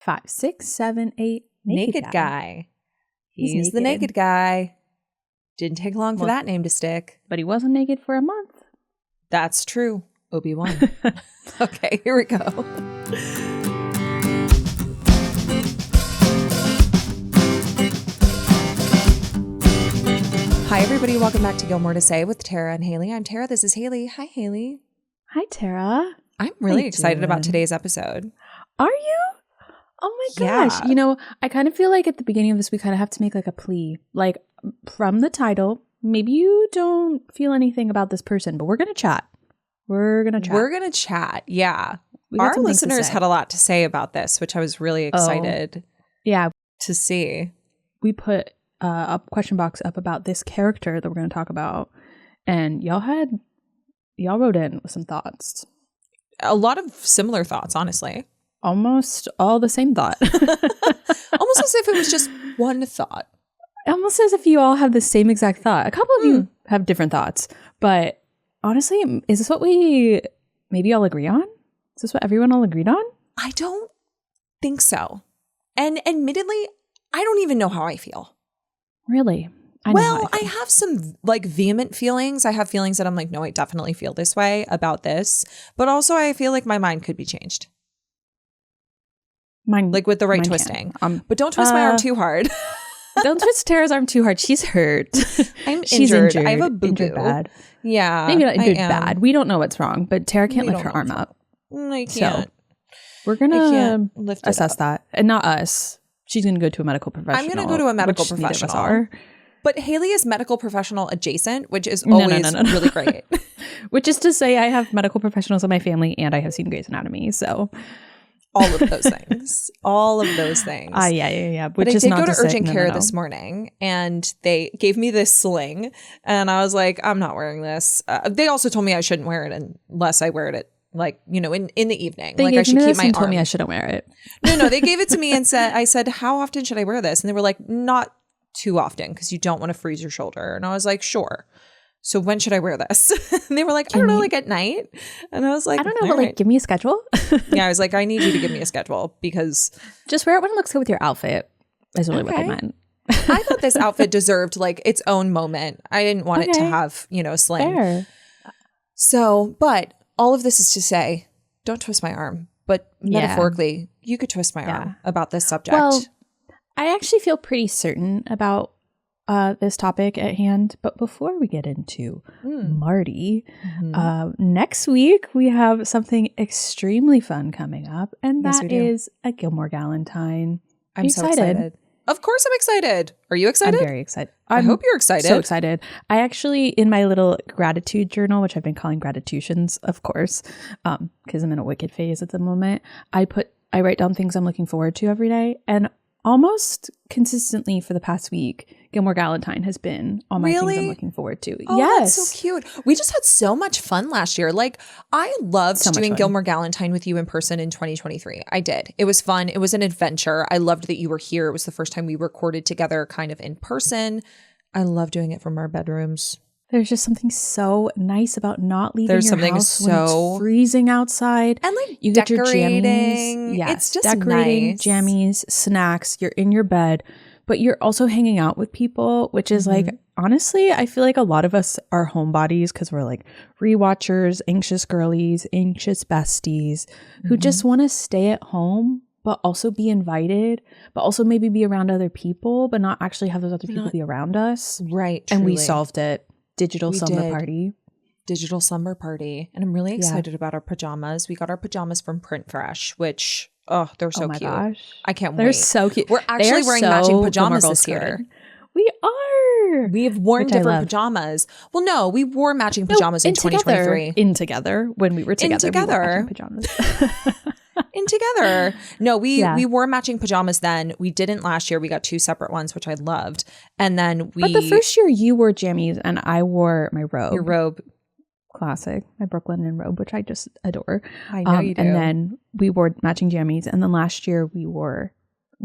5, 6, 7, 8. Naked guy. He's the naked guy. Didn't take long for that name to stick. But he wasn't naked for a month. That's true. Obi-Wan. Okay, here we go. Hi, everybody. Welcome back to Gilmore to Say with Tara and Haley. I'm Tara. This is Haley. Hi, Haley. Hi, Tara. I'm really excited about today's episode. Are you? Oh my gosh. Yeah. You know, I kind of feel like at the beginning of this, we kind of have to make like a plea. Like from the title, maybe you don't feel anything about this person, but we're going to chat. We're going to chat. Yeah. Our listeners had a lot to say about this, which I was really excited to see. We put a question box up about this character that we're going to talk about. And y'all wrote in with some thoughts. A lot of similar thoughts, honestly. Almost all the same thought. Almost as if it was just one thought. Almost as if you all have the same exact thought. A couple of you have different thoughts. But honestly, is this what we maybe all agree on? Is this what everyone all agreed on? I don't think so. And admittedly, I don't even know how I feel. Really? I have some like vehement feelings. I have feelings that I'm like, no, I definitely feel this way about this. But also I feel like my mind could be changed. Like with the right twisting. But don't twist my arm too hard. Don't twist Tara's arm too hard. She's hurt. She's injured. I have a boo-boo. Bad. Yeah. Maybe not injured bad. We don't know what's wrong, but Tara can't lift her arm up. I can't. So we're going to assess that. And not us. She's going to go to a medical professional. I'm going to go to a medical professional. But Haley is medical professional adjacent, which is always really great. Which is to say I have medical professionals in my family and I have seen Grey's Anatomy. So all of those things. All of those things. Yeah. But I did go to urgent care this morning and they gave me this sling and I was like, I'm not wearing this. They also told me I shouldn't wear it unless I wear it at like, you know, in the evening. They like I should keep my arm. Told me I shouldn't wear it. No, they gave it to me and I said, how often should I wear this? And they were like, not too often because you don't want to freeze your shoulder. And I was like, sure. So when should I wear this? And they were like, I don't know, like at night. And I was like, I don't know, but like give me a schedule. Yeah, I was like, I need you to give me a schedule because just wear it when it looks good with your outfit is really what they meant. I thought this outfit deserved like its own moment. I didn't want it to have, you know, a sling. Fair. So, but all of this is to say, don't twist my arm. But metaphorically, you could twist my arm about this subject. Well, I actually feel pretty certain about this topic at hand. But before we get into Marty, next week we have something extremely fun coming up. And that is a Gilmore Galentine. I'm so excited. Of course I'm excited. Are you excited? I'm very excited. I hope you're excited. So excited. I actually, in my little gratitude journal, which I've been calling Gratitutions, of course, because I'm in a wicked phase at the moment, I write down things I'm looking forward to every day. And almost consistently for the past week, Gilmore Galentine has been on my things I'm looking forward to. Oh, yes. That's so cute. We just had so much fun last year. Like, I loved doing Gilmore Galentine with you in person in 2023. I did. It was fun. It was an adventure. I loved that you were here. It was the first time we recorded together kind of in person. I love doing it from our bedrooms. There's just something so nice about not leaving your house when it's freezing outside. And like you get your jammies. Yeah, it's just decorating, nice. Jammies, snacks. You're in your bed, but you're also hanging out with people, which is like, honestly, I feel like a lot of us are homebodies because we're like rewatchers, anxious girlies, anxious besties who just want to stay at home, but also be invited, but also maybe be around other people, but not actually have those other people be around us. Right. And we solved it. Digital slumber party. And I'm really excited about our pajamas. We got our pajamas from Print Fresh, which, they're so cute. Gosh. I can't wait. They're so cute. We're actually wearing matching pajamas this year. We are. We have worn different pajamas. Well, no, we wore matching pajamas in 2023. Together when we were together. We wore matching pajamas. Together. No, we wore matching pajamas then. We didn't last year. We got 2 separate ones, which I loved. And then But the first year you wore jammies and I wore my robe. Your robe. Classic. My Brooklyn robe, which I just adore. I know you do. And then we wore matching jammies. And then last year we wore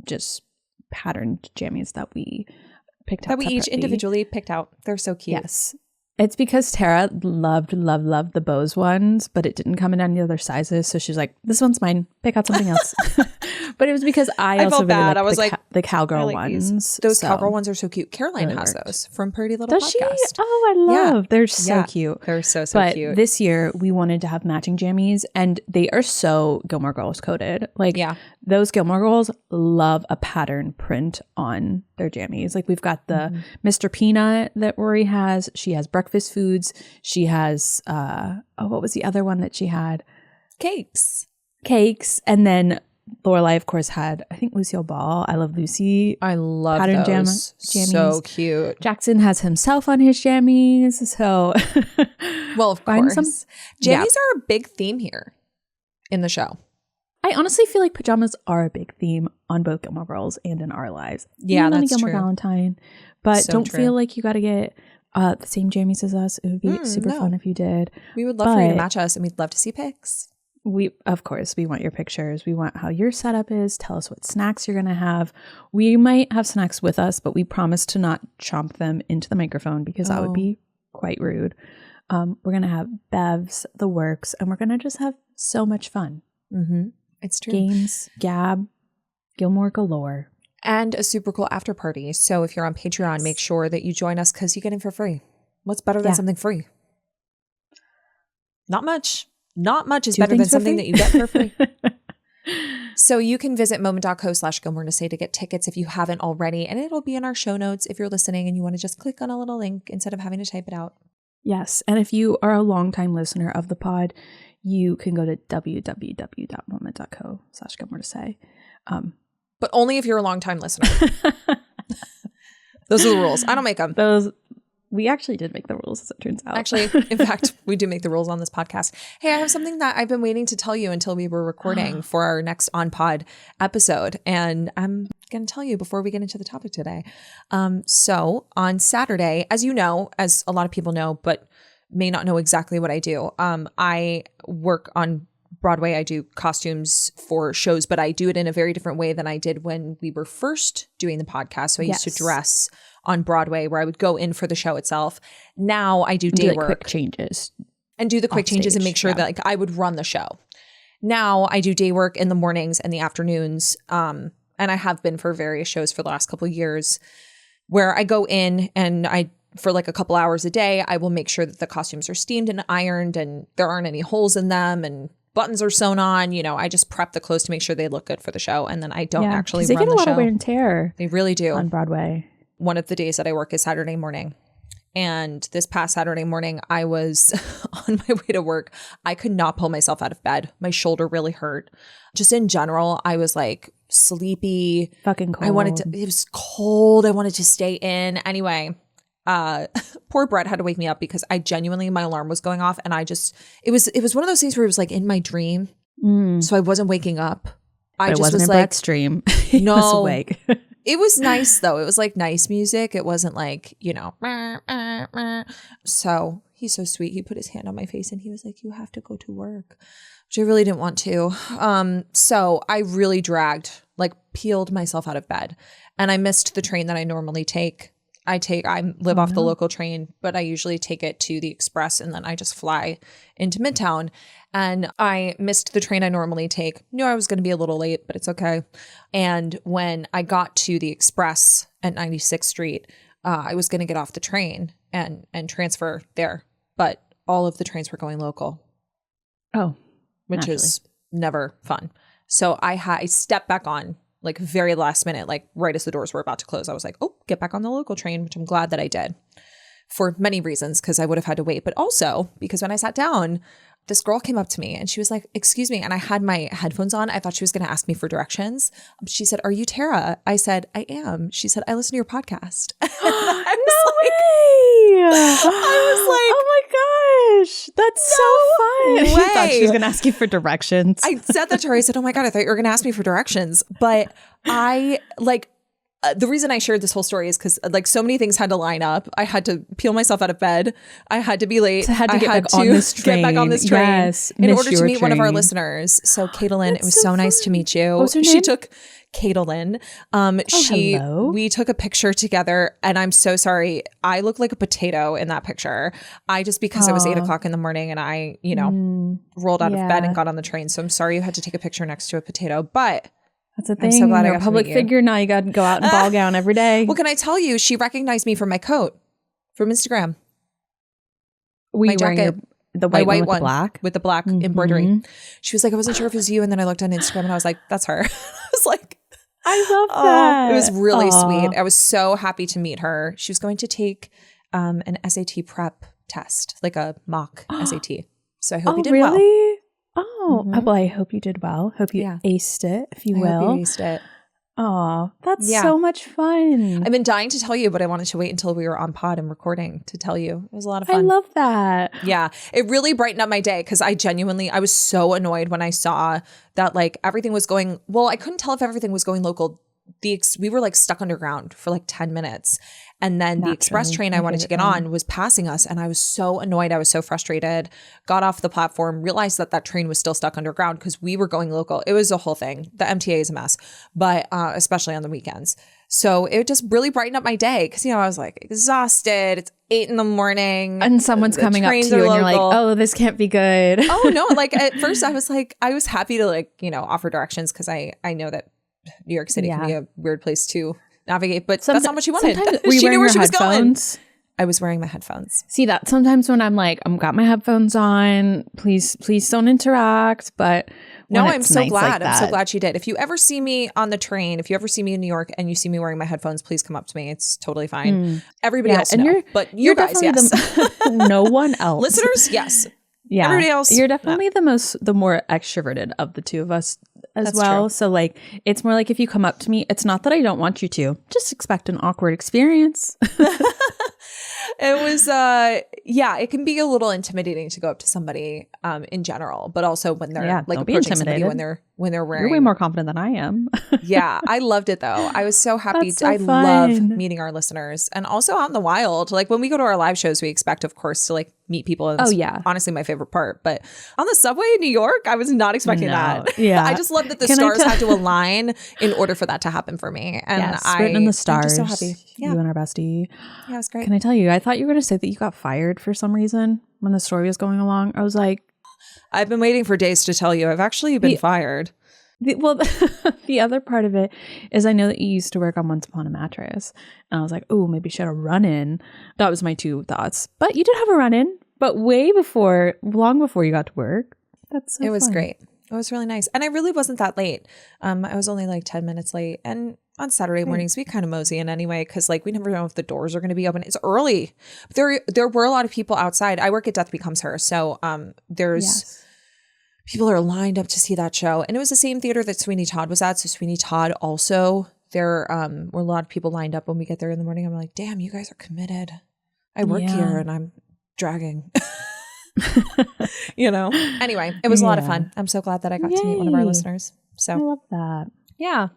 just patterned jammies that we picked out. That we each individually picked out. They're so cute. Yes. It's because Tara loved the Bose ones, but it didn't come in any other sizes. So she's like, this one's mine. Pick out something else. But it was because I also felt really bad. like I was the cowgirl ones. Those cowgirl ones are so cute. Caroline has those from Pretty Little Does Podcast. She? Oh, I love. Yeah. They're so cute. They're so cute. But this year we wanted to have matching jammies, and they are so Gilmore Girls coded. Like those Gilmore Girls love a pattern print on their jammies. Like we've got the Mr. Peanut that Rory has. She has breakfast foods. She has what was the other one that she had? Cakes. And then Lorelai, of course, had, I think, Lucille Ball. I love Lucy. I love pattern those. Jammies. So cute. Jackson has himself on his jammies. So, well, of course. Jammies are a big theme here in the show. I honestly feel like pajamas are a big theme on both Gilmore Girls and in our lives. Yeah, even that's on Gilmore true. Valentine. But So don't true. feel like you got to get the same jammies as us. It would be super fun if you did. We would love for you to match us, and we'd love to see pics. Of course, we want your pictures. We want how your setup is. Tell us what snacks you're going to have. We might have snacks with us, but we promise to not chomp them into the microphone because that would be quite rude. We're going to have bevs, the works, and we're going to just have so much fun. Mm-hmm. It's true. Games, gab, Gilmore galore. And a super cool after party. So if you're on Patreon, make sure that you join us because you get in for free. What's better than something free? Not much. Not much is better than something that you get for free. So you can visit moment.co/Gilmore to say to get tickets if you haven't already. And it'll be in our show notes if you're listening and you want to just click on a little link instead of having to type it out. Yes. And if you are a longtime listener of the pod, you can go to www.moment.co/Gilmore to say. But only if you're a longtime listener. Those are the rules. I don't make them. We actually did make the rules, as it turns out. Actually, in fact, we do make the rules on this podcast. Hey, I have something that I've been waiting to tell you until we were recording for our next On Pod episode. And I'm going to tell you before we get into the topic today. So on Saturday, as you know, as a lot of people know, but may not know exactly what I do, I work on Broadway. I do costumes for shows, but I do it in a very different way than I did when we were first doing the podcast. So I used to dress on Broadway where I would go in for the show itself. Now I do day work. Quick changes. And do the quick changes and make sure that like I would run the show. Now I do day work in the mornings and the afternoons. And I have been for various shows for the last couple of years where I go in and for like a couple hours a day, I will make sure that the costumes are steamed and ironed and there aren't any holes in them and buttons are sewn on. You know, I just prep the clothes to make sure they look good for the show. And then I don't actually run the show. They get a lot of wear and tear. They really do. On Broadway. One of the days that I work is Saturday morning. And this past Saturday morning, I was on my way to work. I could not pull myself out of bed. My shoulder really hurt. Just in general, I was like sleepy. Fucking cold. It was cold. I wanted to stay in. Anyway, poor Brett had to wake me up because my alarm was going off. And it was one of those things where it was like in my dream. So I wasn't waking up. It wasn't in Brett's dream. He was awake. It was nice though. It was like nice music. It wasn't like, So he's so sweet. He put his hand on my face and he was like, you have to go to work, which I really didn't want to. So I really peeled myself out of bed and I missed the train that I normally take. I live off the local train, but I usually take it to the Express and then I just fly into Midtown. And I missed the train I normally take. Knew I was going to be a little late, but it's okay. And when I got to the Express at 96th Street, I was going to get off the train and transfer there. But all of the trains were going local. Oh, which is never fun. So I stepped back on like very last minute, like right as the doors were about to close. I was like, oh, get back on the local train, which I'm glad that I did for many reasons because I would have had to wait. But also because when I sat down, this girl came up to me and she was like, excuse me. And I had my headphones on. I thought she was going to ask me for directions. She said, are you Tara? I said, I am. She said, I listen to your podcast. No way. I was like, oh my gosh, that's so fun. I thought she was going to ask you for directions. I said that to her. I said, oh my God, I thought you were going to ask me for directions. But I the reason I shared this whole story is because like so many things had to line up. I had to peel myself out of bed. I had to be late. I had to get back on this train yes, in order to meet one of our listeners. So Caitlin, it was so nice to meet you. What was her She name? took Caitlin. Hello. We took a picture together, and I'm so sorry. I look like a potato in that picture. Because it was 8:00 in the morning, and I, rolled out of bed and got on the train. So I'm sorry you had to take a picture next to a potato, but that's a thing. I'm so glad You're a public figure now. You got to go out in ball gown every day. Well, can I tell you? She recognized me from my coat from Instagram. Were you wearing the white one with the black embroidery? She was like, I wasn't sure if it was you, and then I looked on Instagram and I was like, that's her. I was like, I love that. It was really sweet. I was so happy to meet her. She was going to take an SAT prep test, like a mock SAT. So I hope you did well. Oh, well, I hope you did well. Hope you aced it, if you will. I hope you aced it. Oh, that's so much fun. I've been dying to tell you, but I wanted to wait until we were on pod and recording to tell you. It was a lot of fun. I love that. Yeah. It really brightened up my day because I was so annoyed when I saw that like everything was going, well, I couldn't tell if everything was going local. We were like stuck underground for like 10 minutes. And then the express train I wanted to get on was passing us. And I was so annoyed. I was so frustrated. Got off the platform, realized that train was still stuck underground because we were going local. It was a whole thing. The MTA is a mess, but especially on the weekends. So it just really brightened up my day because, I was like exhausted. It's 8 a.m. And someone's coming up to you and you're like, oh, this can't be good. Oh, no. Like at first I was happy to like, offer directions because I know that New York City can be a weird place to navigate, but that's not what she wanted. She knew where she was going. I was wearing my headphones. See that sometimes when I'm like, I've got my headphones on, please don't interact. But no, I'm so glad. I'm so glad she did. If you ever see me on the train, if you ever see me in New York and you see me wearing my headphones, please come up to me. It's totally fine. Everybody else, no. But you guys, yes. No one else. Listeners, yes. Yeah. Everybody else. You're definitely the more extroverted of the two of us as well. True. So like, it's more like if you come up to me, it's not that I don't want you to, just expect an awkward experience. It was, it can be a little intimidating to go up to somebody in general, but also when they're like approaching somebody when they're wearing. You're way more confident than I am. Yeah, I loved it though. I was so happy. I love meeting our listeners and also out in the wild. Like when we go to our live shows, we expect, of course, to like meet people. And honestly, my favorite part. But on the subway in New York, I was not expecting that. Yeah, I just love that the stars had to align in order for that to happen for me. And written in the stars. I'm just so happy. Yeah. You and our bestie. Yeah, it was great. Can I tell you? I thought you were going to say that you got fired for some reason when the story was going along. I was like, I've been waiting for days to tell you. I've actually been fired. The other part of it is I know that you used to work on Once Upon a Mattress. And I was like, oh, maybe she had a run-in. That was my two thoughts. But you did have a run-in, but long before you got to work. That's so It was fun. great. It was really nice. And I really wasn't that late. I was only like 10 minutes late. And on Saturday mornings, we kind of mosey in anyway because like we never know if the doors are going to be open. It's early. There were a lot of people outside. I work at Death Becomes Her. So there's people are lined up to see that show. And it was the same theater that Sweeney Todd was at. So Sweeney Todd also, there were a lot of people lined up when we get there in the morning. I'm like, damn, you guys are committed. I work here and I'm dragging. Anyway, it was a lot of fun. I'm so glad that I got to meet one of our listeners. So I love that. Yeah.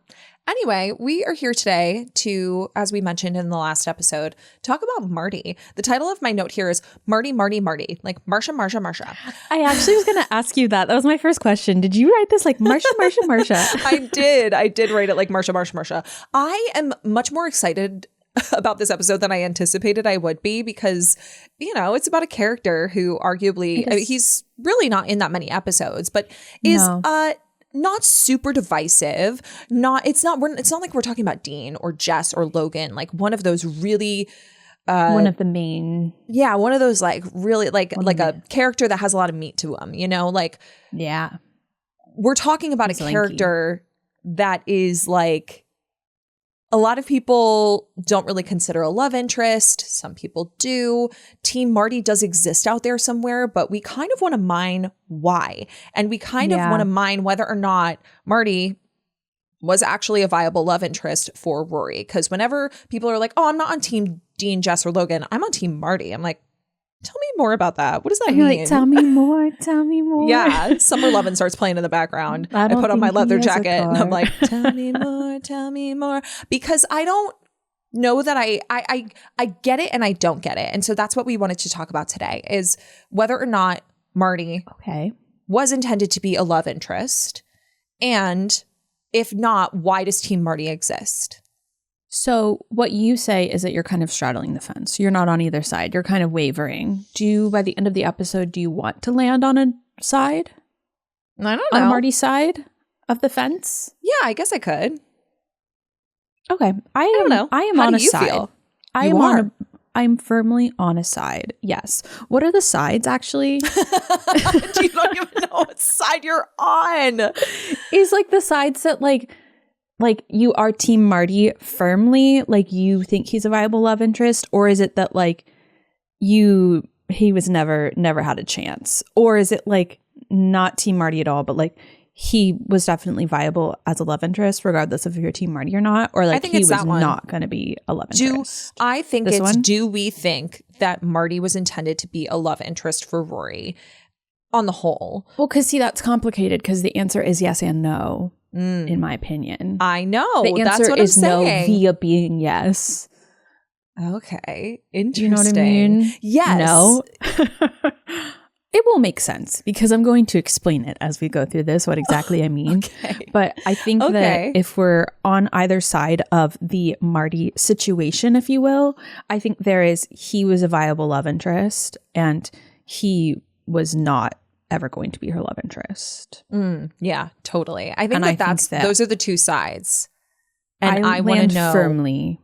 Anyway, we are here today to, as we mentioned in the last episode, talk about Marty. The title of my note here is Marty, Marty, Marty, like Marsha, Marsha, Marsha. I actually was going to ask you that. That was my first question. Did you write this like Marsha, Marsha, Marsha? I did write it like Marsha, Marsha, Marsha. I am much more excited about this episode than I anticipated I would be because, it's about a character who arguably, he's really not in that many episodes, but is not super divisive. It's not like we're talking about Dean or Jess or Logan, like one of those really one of the main. Yeah, one of those like really like a character that has a lot of meat to him, like we're talking about a character that is like a lot of people don't really consider a love interest. Some people do. Team Marty does exist out there somewhere, but we kind of want to mine why. And we kind of want to mine whether or not Marty was actually a viable love interest for Rory. Because whenever people are like, oh, I'm not on Team Dean, Jess, or Logan, I'm on Team Marty. I'm like, Tell me more about that. What does that And you're mean? like, tell me more, tell me more. Yeah, Summer Lovin' starts playing in the background. I put on my leather jacket and I'm like, tell me more. Because I don't know that I get it and I don't get it. And so that's what we wanted to talk about today is whether or not Marty was intended to be a love interest. And if not, why does Team Marty exist? So what you say is that you're kind of straddling the fence. You're not on either side. You're kind of wavering. By the end of the episode, do you want to land on a side? I don't know. On Marty's side of the fence? Yeah, I guess I could. Okay. I don't know. I am How on do a you side. feel? I'm firmly on a side. Yes. What are the sides actually? You don't even know what side you're on. Is like the sides that like you are Team Marty firmly, like you think he's a viable love interest, or is it that like he was never had a chance, or is it like not Team Marty at all, but like he was definitely viable as a love interest, regardless of if you're Team Marty or not, or like I think he it's was that one. not going to be a love interest? I think This it's one? do we think that Marty was intended to be a love interest for Rory on the whole? Well, because see, that's complicated because the answer is yes and no. In my opinion, I know. the answer That's what is I'm no saying. via being yes. Okay. Interesting. Do you know what I mean? Yes. No. It will make sense because I'm going to explain it as we go through this, what exactly I mean. Okay. But I think that if we're on either side of the Marty situation, if you will, I think he was a viable love interest and he was not ever going to be her love interest. Yeah, totally. I think those are the two sides. And I want to know firmly,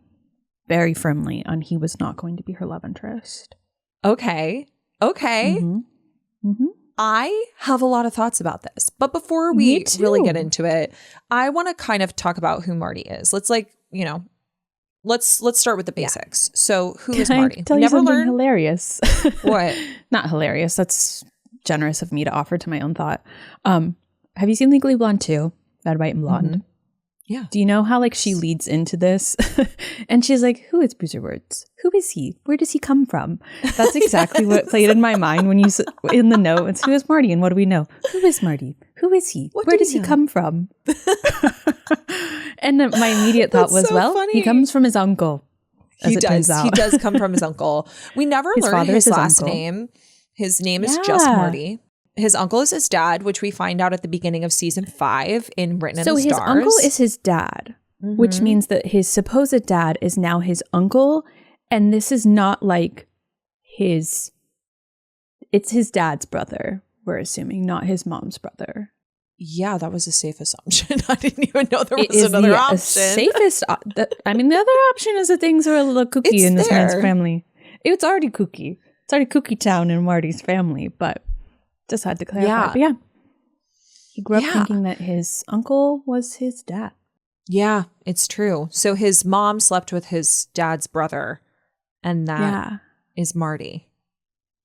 very firmly on he was not going to be her love interest. Okay. Mm-hmm. Mm-hmm. I have a lot of thoughts about this. But before we really get into it, I want to kind of talk about who Marty is. Let's let's start with the basics. So who is Marty? Tell you something hilarious. What? Not hilarious. That's generous of me to offer to my own thought. Have you seen Legally Blonde 2? Red, White, and Blonde? Mm-hmm. Yeah. Do you know how like she leads into this? And she's like, who is Boozer Words? Who is he? Where does he come from? That's exactly what played in my mind when you in the notes. Who is Marty and what do we know? Who is Marty? Who is he? Where does he come from? And my immediate thought was, funny. He comes from his uncle. He does. He does come from his uncle. We never learned his last name. His name is just Marty. His uncle is his dad, which we find out at the beginning of season 5 in Written in the Stars. So his uncle is his dad, which means that his supposed dad is now his uncle. And this is not like it's his dad's brother, we're assuming, not his mom's brother. Yeah, that was a safe assumption. I didn't even know there was another option. Safest. The other option is that things are a little kooky in this man's family. It's already kooky. It's already kooky town in Marty's family, but just had to clarify. Yeah. But yeah, he grew up thinking that his uncle was his dad. Yeah, it's true. So his mom slept with his dad's brother, and that is Marty.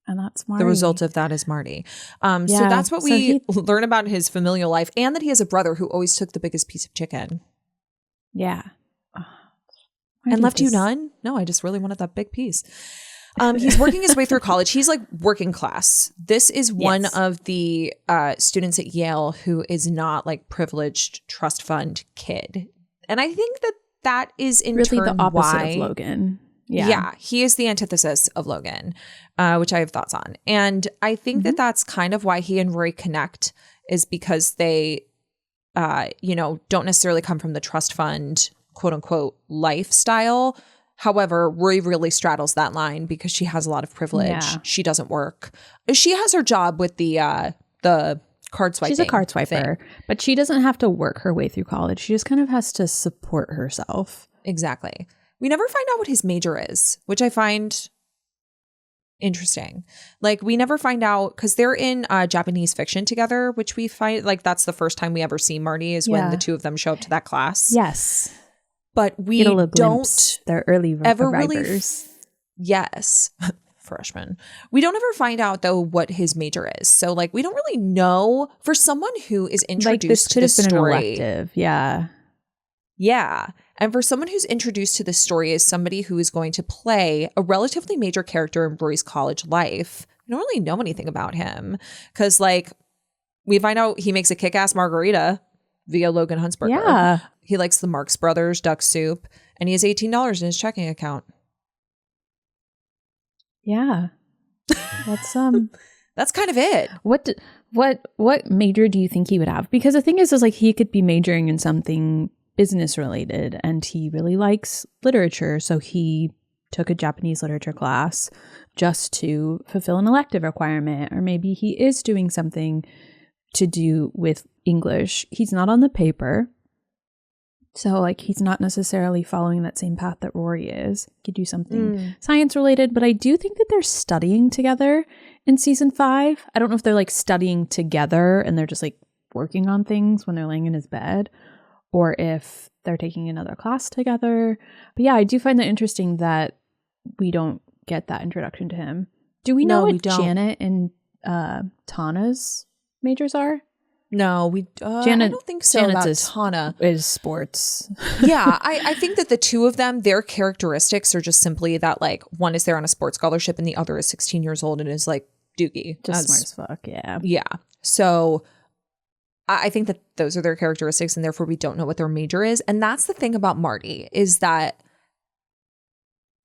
And that's Marty. The result of that is Marty. So that's what we learn about his familial life, and that he has a brother who always took the biggest piece of chicken. Yeah. And left you none? No, I just really wanted that big piece. He's working his way through college. He's like working class. This is one of the students at Yale who is not like privileged trust fund kid. And I think that is in really turn the opposite why of Logan. Yeah, he is the antithesis of Logan, which I have thoughts on. And I think that that's kind of why he and Rory connect, is because they, don't necessarily come from the trust fund, quote unquote, lifestyle. However, Rory really straddles that line because she has a lot of privilege. Yeah. She doesn't work. She has her job with the card swiping. She's a card swiper, but she doesn't have to work her way through college. She just kind of has to support herself. Exactly. We never find out what his major is, which I find interesting. Like, we never find out, because they're in Japanese fiction together, which we find, like, that's the first time we ever see Marty is when the two of them show up to that class. Yes. But we don't their early ever arrivers. Yes. Freshmen. We don't ever find out, though, what his major is. So, like, we don't really know. For someone who is introduced to the story. An elective. Yeah. Yeah. And for someone who's introduced to this story as somebody who is going to play a relatively major character in Rory's college life, we don't really know anything about him. Because, like, we find out he makes a kick-ass margarita via Logan Huntsberger. Yeah. He likes the Marx Brothers duck soup, and he has $18 in his checking account. Yeah. That's That's kind of it. What major do you think he would have? Because the thing is like he could be majoring in something business related, and he really likes literature, so he took a Japanese literature class just to fulfill an elective requirement, or maybe he is doing something to do with English. He's not on the paper, so like he's not necessarily following that same path that Rory is. He could do something science related, but I do think that they're studying together in season 5. I don't know if they're like studying together and they're just like working on things when they're laying in his bed, or if they're taking another class together. But yeah, I do find that interesting that we don't get that introduction to him. Do we know what Janet and Tana's majors are? No, Janet, I don't think so. Janet's about Tana is sports. Yeah, I think that the two of them, their characteristics are just simply that like one is there on a sports scholarship and the other is 16 years old and is like doogie. Just smart as fuck, yeah. Yeah. So I think that those are their characteristics, and therefore we don't know what their major is. And that's the thing about Marty, is that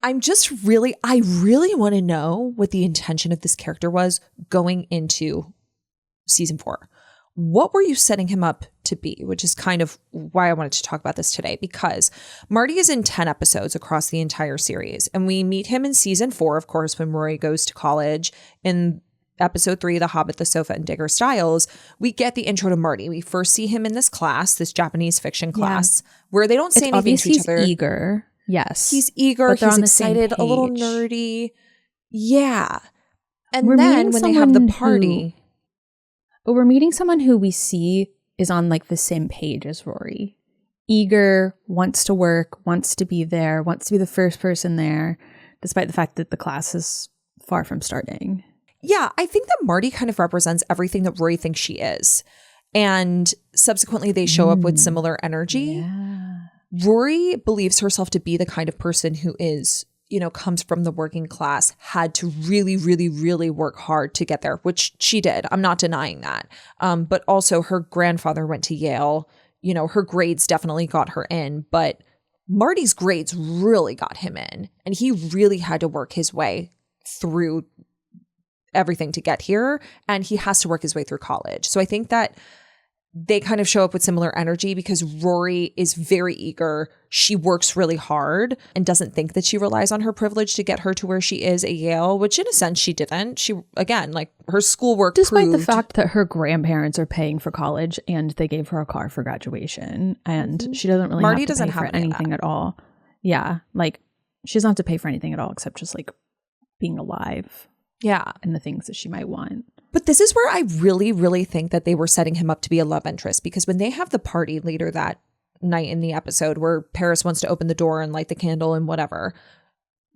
I really want to know what the intention of this character was going into season 4. What were you setting him up to be? Which is kind of why I wanted to talk about this today, because Marty is in 10 episodes across the entire series. And we meet him in season 4, of course, when Rory goes to college. In episode 3, The Hobbit, the Sofa, and Digger Styles, we get the intro to Marty. We first see him in this class, this Japanese fiction class, where they don't say anything to each other. He's eager. Yes. He's eager. He's excited, a little nerdy. Yeah. And then when they have the party... But we're meeting someone who we see is on like the same page as Rory. Eager, wants to work, wants to be there, wants to be the first person there, despite the fact that the class is far from starting. Yeah, I think that Marty kind of represents everything that Rory thinks she is. And subsequently they show up with similar energy. Yeah. Rory believes herself to be the kind of person who is, you know, comes from the working class, had to really, really, really work hard to get there, which she did. I'm not denying that. But also her grandfather went to Yale. You know, her grades definitely got her in, but Marty's grades really got him in. And he really had to work his way through everything to get here. And he has to work his way through college. So I think that they kind of show up with similar energy, because Rory is very eager. She works really hard and doesn't think that she relies on her privilege to get her to where she is at Yale, which in a sense she didn't. She, again, like her schoolwork despite the fact that her grandparents are paying for college and they gave her a car for graduation, and she doesn't really have to pay for anything at all. Yeah, like she doesn't have to pay for anything at all except just like being alive. Yeah. And the things that she might want. But this is where I really, really think that they were setting him up to be a love interest, because when they have the party later that night in the episode where Paris wants to open the door and light the candle and whatever,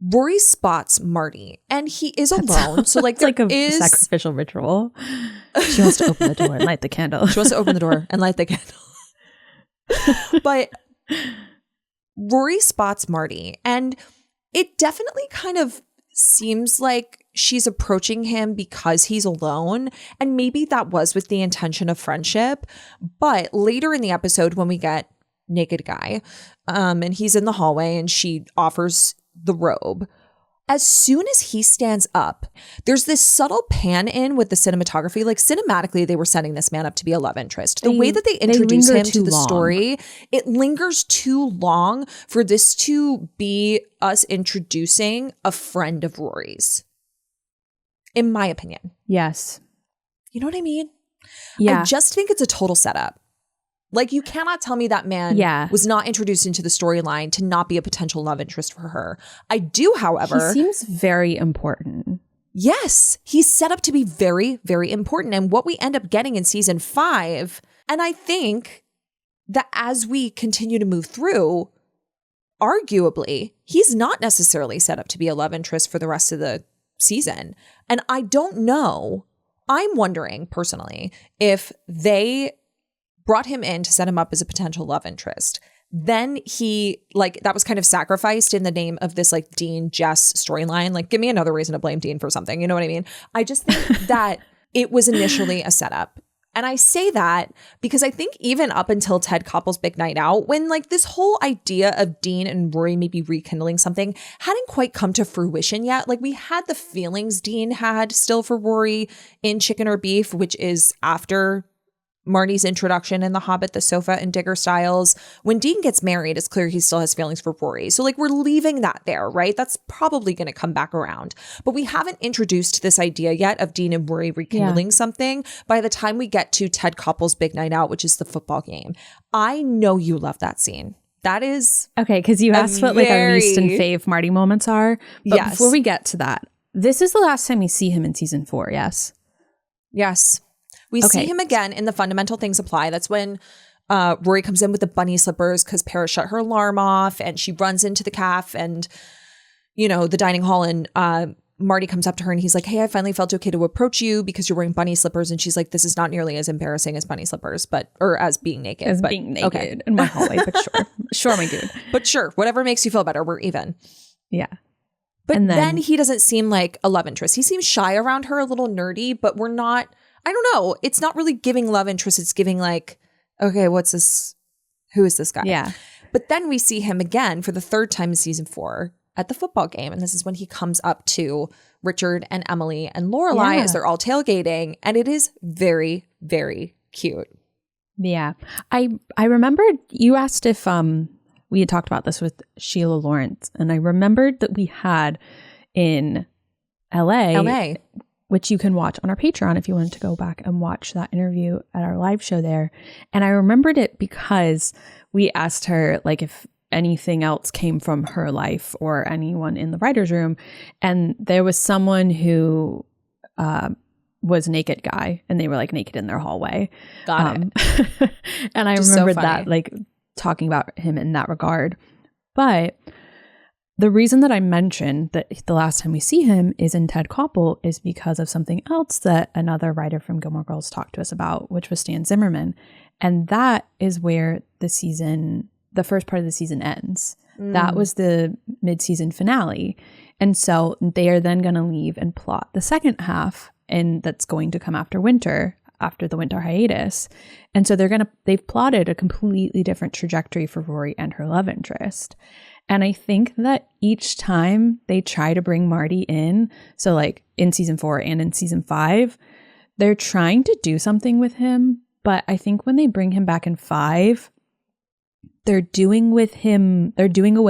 Rory spots Marty and he is alone. So like, it's like a sacrificial ritual. She wants to open the door and light the candle. She wants to open the door and light the candle. But Rory spots Marty, and it definitely kind of seems like she's approaching him because he's alone, and maybe that was with the intention of friendship. But later in the episode, when we get naked guy and he's in the hallway and she offers the robe, as soon as he stands up, there's this subtle pan in with the cinematography. Like cinematically, they were setting this man up to be a love interest. The way that they introduce him to the story, it lingers too long for this to be us introducing a friend of Rory's. In my opinion. Yes. You know what I mean? Yeah. I just think it's a total setup. Like, you cannot tell me that man was not introduced into the storyline to not be a potential love interest for her. I do, however. He seems very important. Yes. He's set up to be very, very important. And what we end up getting in season 5, and I think that as we continue to move through, arguably, he's not necessarily set up to be a love interest for the rest of the season. And I don't know. I'm wondering personally if they brought him in to set him up as a potential love interest, then he like that was kind of sacrificed in the name of this like Dean Jess storyline. Like, give me another reason to blame Dean for something. You know what I mean? I just think that it was initially a setup. And I say that because I think even up until Ted Koppel's big night out, when like this whole idea of Dean and Rory maybe rekindling something hadn't quite come to fruition yet. Like we had the feelings Dean had still for Rory in Chicken or Beef, which is after Marty's introduction in The Hobbit, the sofa and Digger styles. When Dean gets married, it's clear he still has feelings for Rory. So like we're leaving that there, right? That's probably going to come back around. But we haven't introduced this idea yet of Dean and Rory rekindling something by the time we get to Ted Koppel's big night out, which is the football game. I know you love that scene. That is okay, because you asked what like our least and fave Marty moments are. But before we get to that, this is the last time we see him in season 4, yes? Yes. We see him again in the Fundamental Things Apply. That's when Rory comes in with the bunny slippers because Paris shut her alarm off and she runs into the caf and, you know, the dining hall, and Marty comes up to her and he's like, hey, I finally felt okay to approach you because you're wearing bunny slippers. And she's like, this is not nearly as embarrassing as bunny slippers, or as being naked. Being naked in my hallway, but sure. Sure, my dude. But sure, whatever makes you feel better, we're even. Yeah. But then he doesn't seem like a love interest. He seems shy around her, a little nerdy, but we're not, I don't know. It's not really giving love interest. It's giving like, okay, what's this? Who is this guy? Yeah. But then we see him again for the third time in season 4 at the football game. And this is when he comes up to Richard and Emily and Lorelai as they're all tailgating. And it is very, very cute. Yeah. I remembered you asked if we had talked about this with Sheila Lawrence. And I remembered that we had in LA. Which you can watch on our Patreon if you wanted to go back and watch that interview at our live show there. And I remembered it because we asked her like if anything else came from her life or anyone in the writer's room. And there was someone who was a naked guy and they were like naked in their hallway. Got it. And I remembered that like talking about him in that regard. But the reason that I mentioned that the last time we see him is in Ted Koppel is because of something else that another writer from Gilmore Girls talked to us about, which was Stan Zimmerman. And that is where the first part of the season ends. That was the mid-season finale. And so they are then going to leave and plot the second half, and that's going to come after the winter hiatus. And so they've plotted a completely different trajectory for Rory and her love interest. And I think that each time they try to bring Marty in, so like in season 4 and in season 5, they're trying to do something with him. But I think when they bring him back in 5, they're doing away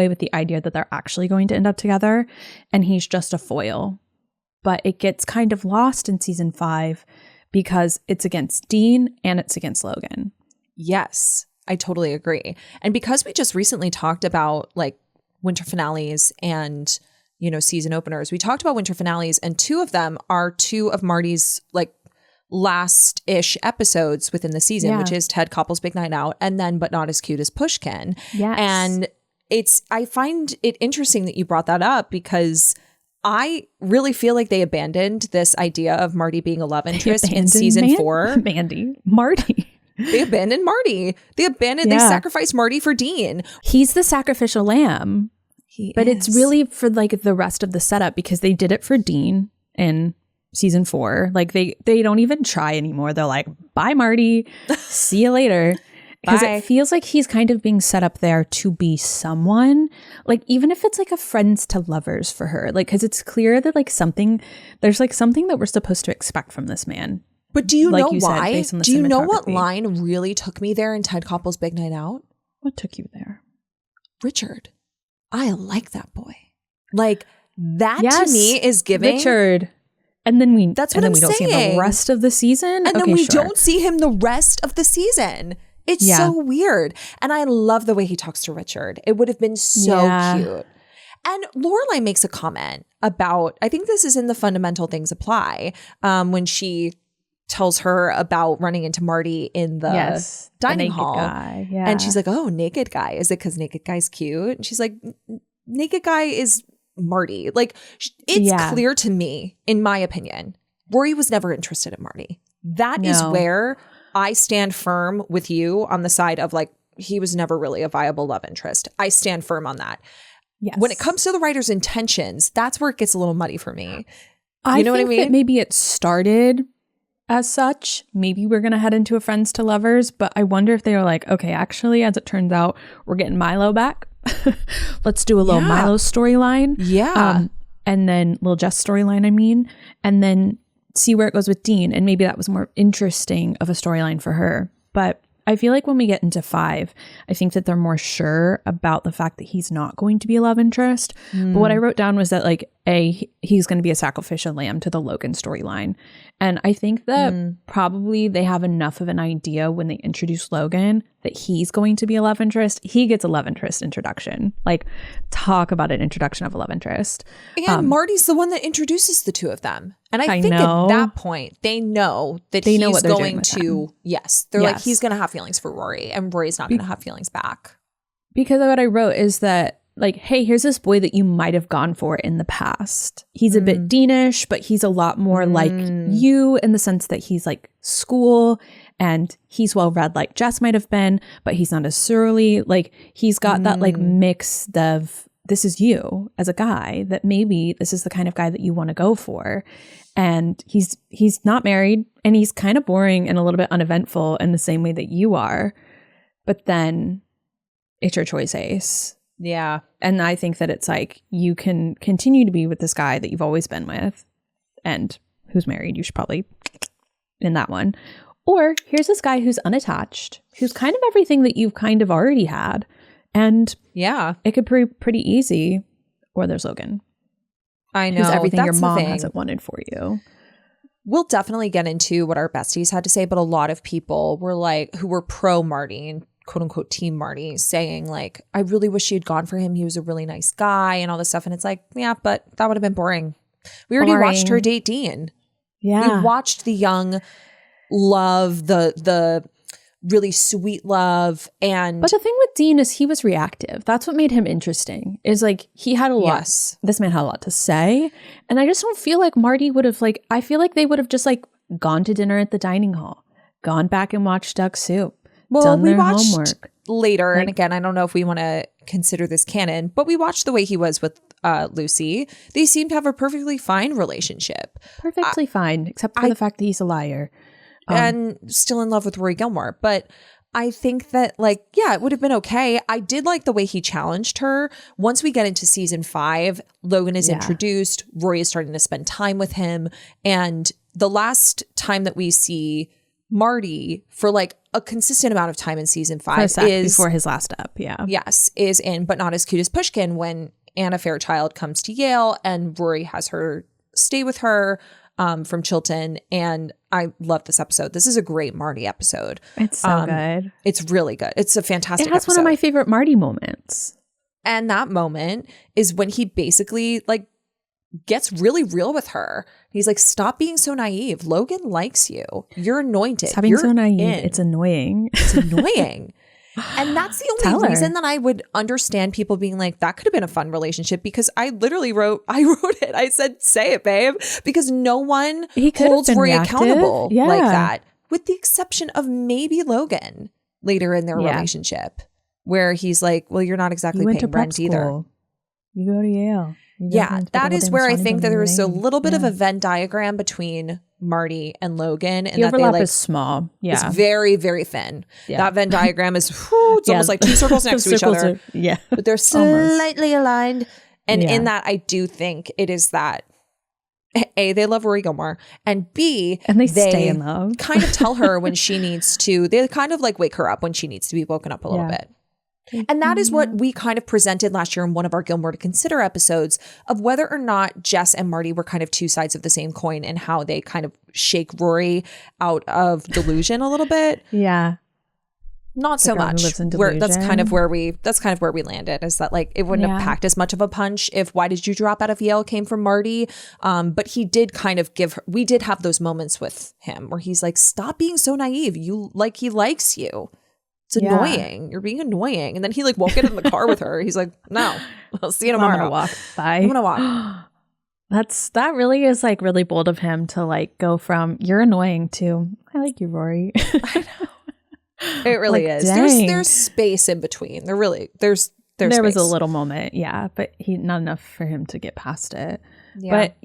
with the idea that they're actually going to end up together and he's just a foil. But it gets kind of lost in season 5 because it's against Dean and it's against Logan. Yes, I totally agree. And because we just recently talked about like winter finales and, you know, season openers, we talked about winter finales, and 2 of them are 2 of Marty's like last-ish episodes within the season, which is Ted Koppel's Big Night Out and then But Not As Cute as Pushkin. Yes. And I find it interesting that you brought that up because I really feel like they abandoned this idea of Marty being a love interest in season 4. Marty. They abandoned Marty. They sacrificed Marty for Dean. He's the sacrificial lamb. It's really for like the rest of the setup because they did it for Dean in season 4. Like they don't even try anymore. They're like, bye, Marty. See you later. Because it feels like he's kind of being set up there to be someone, like even if it's like a friends to lovers for her, like because it's clear that like there's like something that we're supposed to expect from this man. But do you know why? Do you know what line really took me there in Ted Koppel's Big Night Out? What took you there? Richard. I like that boy. Like that to me is giving Richard. And then we don't see him the rest of the season. And then we don't see him the rest of the season. It's so weird. And I love the way he talks to Richard. It would have been so cute. And Lorelai makes a comment about, I think this is in the Fundamental Things Apply, when she tells her about running into Marty in the dining hall. Guy. And she's like, oh, naked guy. Is it because naked guy's cute? And she's like, naked guy is Marty. Like, it's clear to me, in my opinion, Rory was never interested in Marty. That is where I stand firm with you on the side of like he was never really a viable love interest. I stand firm on that. Yes. When it comes to the writer's intentions, that's where it gets a little muddy for me. I know think what I mean? that maybe it started as such. Maybe we're going to head into a friends to lovers, but I wonder if they were like, okay, actually, as it turns out, we're getting Milo back. Let's do a little Milo storyline. Yeah. And then little Jess storyline, and then see where it goes with Dean. And maybe that was more interesting of a storyline for her. But I feel like when we get into 5, I think that they're more sure about the fact that he's not going to be a love interest. But what I wrote down was that like, he's going to be a sacrificial lamb to the Logan storyline. And I think that probably they have enough of an idea when they introduce Logan that he's going to be a love interest. He gets a love interest introduction. Like, talk about an introduction of a love interest. And Marty's the one that introduces the two of them. And I think at that point, they know that he's going to, they're like, he's going to have feelings for Rory and Rory's not going to have feelings back. Because what I wrote is that, like, hey, here's this boy that you might have gone for in the past. He's a bit Deanish, but he's a lot more like you in the sense that he's like school and he's well read like Jess might have been, but he's not as surly. Like, he's got that like mix of this is you as a guy, that maybe this is the kind of guy that you want to go for. And he's not married and he's kind of boring and a little bit uneventful in the same way that you are. But then it's your choice, Ace. Yeah. And I think that it's like, you can continue to be with this guy that you've always been with and who's married. You should probably in that one. Or here's this guy who's unattached, who's kind of everything that you've kind of already had. And it could be pretty easy. Or there's Logan. I know. Who's everything your mom hasn't wanted for you. We'll definitely get into what our besties had to say, but a lot of people were like, who were pro Marty and quote unquote Team Marty, saying like, I really wish she had gone for him. He was a really nice guy and all this stuff. And it's like, yeah, but that would have been boring. We already watched her date Dean. Yeah. We watched the young love, the really sweet love. And but the thing with Dean is he was reactive. That's what made him interesting, is like he had a lot. This man had a lot to say. And I just don't feel like Marty would have like, I feel like they would have just like gone to dinner at the dining hall, gone back and watched Duck Soup. Well, we watched homework later, and again, I don't know if we want to consider this canon, but we watched the way he was with Lucy. They seem to have a perfectly fine relationship. Perfectly fine, except for the fact that he's a liar. And still in love with Rory Gilmore. But I think that, like, yeah, it would have been okay. I did like the way he challenged her. Once we get into season 5, Logan is introduced. Rory is starting to spend time with him. And the last time that we see Marty for like a consistent amount of time in season 5 is before his last up. Yeah. Yes, is in But Not As Cute as Pushkin, when Anna Fairchild comes to Yale and Rory has her stay with her from Chilton. And I love this episode. This is a great Marty episode. It's so good. It's really good. It's a fantastic episode. It has one of my favorite Marty moments. And that moment is when he basically like gets really real with her. He's like, stop being so naive. Logan likes you. You're anointed. Stop being so naive. It's annoying. It's annoying. And that's the only reason that I would understand people being like, that could have been a fun relationship, because I literally wrote it. I said, say it, babe, because no one holds Rory accountable like that, with the exception of maybe Logan later in their relationship, where he's like, well, you're not exactly paying rent either. You go to Yale. Yeah, that is where I think that there is a little bit of a Venn diagram between Marty and Logan, and the that overlap they like is small. Yeah, it's very, very thin. Yeah. That Venn diagram is it's almost like two circles next to each other. But they're slightly aligned. And in that, I do think it is that A, they love Rory Gilmore, and B, and they stay in love. Kind of tell her when she needs to. They kind of like wake her up when she needs to be woken up a little bit. And that is what we kind of presented last year in one of our Gilmore to Consider episodes, of whether or not Jess and Marty were kind of two sides of the same coin, and how they kind of shake Rory out of delusion a little bit. Yeah. Not so much. That's kind of where we landed, is that like it wouldn't have packed as much of a punch if "Why did you drop out of Yale" came from Marty. But he did kind of we did have those moments with him where he's like, stop being so naive. He likes you. It's annoying. You're being annoying. And then he like won't get in the car with her. He's like, no, I'll see you tomorrow. I'm gonna walk. Bye. I'm gonna walk. That really is like really bold of him to like go from "you're annoying" to "I like you, Rory." I know. It really Like, is. dang. There's space in between. There was a little moment, yeah, but not enough for him to get past it. Yeah. But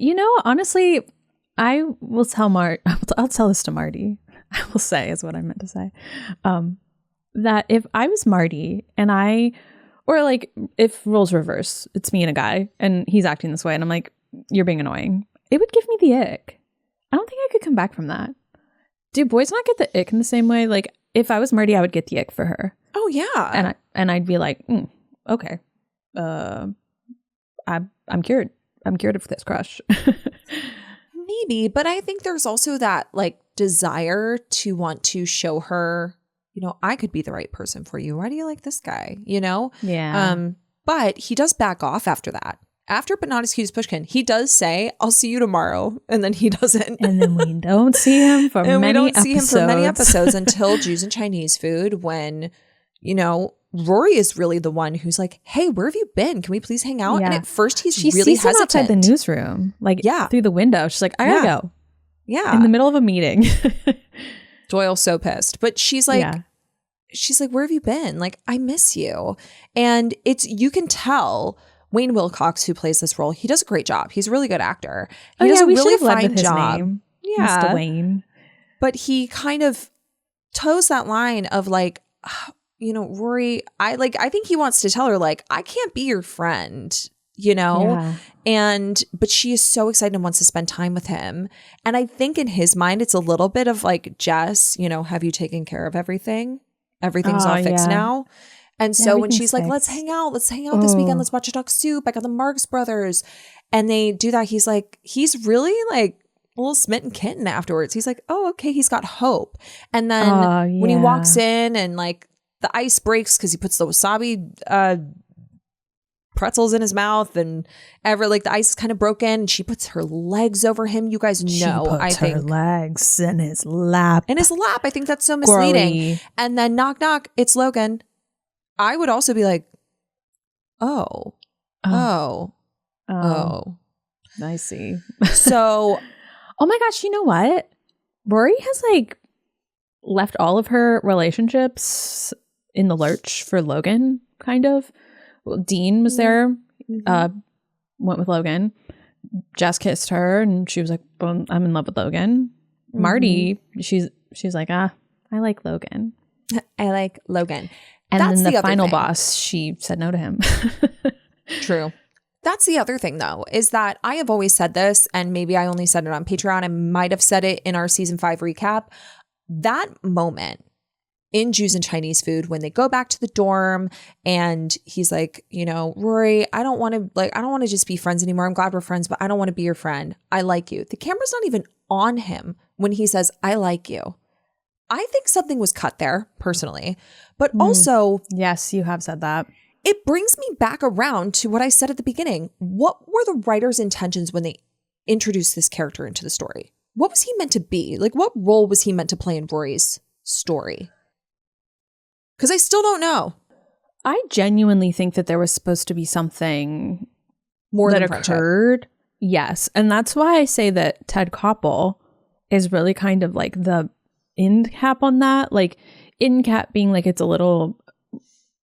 honestly, I will tell I'll tell this to Marty. I will say is what I meant to say. That if I was Marty and or like if roles reverse, it's me and a guy and he's acting this way and I'm like, you're being annoying, it would give me the ick. I don't think I could come back from that. Do boys not get the ick in the same way? Like if I was Marty, I would get the ick for her. Oh yeah. And I'd be like, okay, I'm cured. I'm cured of this crush. Maybe, but I think there's also that like desire to want to show her, I could be the right person for you. Why do you like this guy? Yeah. But he does back off after that. After But Not As Cute as Pushkin, he does say, I'll see you tomorrow. And then he doesn't. And then we don't see him for many episodes until Jews and Chinese food when, Rory is really the one who's like, hey, where have you been? Can we please hang out? Yeah. And at first she really sees hesitant. Him outside the newsroom, like through the window. She's like, I gotta go. Yeah. In the middle of a meeting. Doyle's so pissed. But she's like, where have you been? Like, I miss you. And you can tell Wayne Wilcox, who plays this role, he does a great job. He's a really good actor. He does a really fine job. Name. Yeah. Mr. Wayne. But he kind of toes that line of like, Rory, I think he wants to tell her like, I can't be your friend, but she is so excited and wants to spend time with him. And I think in his mind, it's a little bit of like, Jess, have you taken care of everything? Everything's all fixed now. And so when she's like, let's hang out this weekend. Let's watch a duck soup. I got the Marx Brothers. And they do that. He's really like a little smitten kitten afterwards. He's like, oh, okay. He's got hope. And then when he walks in and like the ice breaks because he puts the wasabi pretzels in his mouth and the ice is kind of broken and she puts her legs over him. You guys know, I think her legs in his lap. I think that's so misleading. And then knock, knock, it's Logan. I would also be like, oh. I see. So, oh my gosh, you know what? Rory has like left all of her relationships in the lurch for Logan, kind of. Well, Dean was there, went with Logan. Jess kissed her and she was like, well, I'm in love with Logan. Mm-hmm. Marty, she's like, I like Logan. I like Logan. And that's then the final boss, she said no to him. True. That's the other thing, though, is that I have always said this, and maybe I only said it on Patreon. I might have said it in our season 5 recap. That moment in Jews and Chinese food when they go back to the dorm and he's like, Rory, I don't want to just be friends anymore. I'm glad we're friends, but I don't want to be your friend. I like you. The camera's not even on him when he says, I like you. I think something was cut there, personally. But also... Yes, you have said that. It brings me back around to what I said at the beginning. What were the writer's intentions when they introduced this character into the story? What was he meant to be? Like, what role was he meant to play in Rory's story? Because I still don't know. I genuinely think that there was supposed to be something more that than occurred. Yes. And that's why I say that Ted Koppel is really kind of like the end cap on that. Like, end cap being like it's a little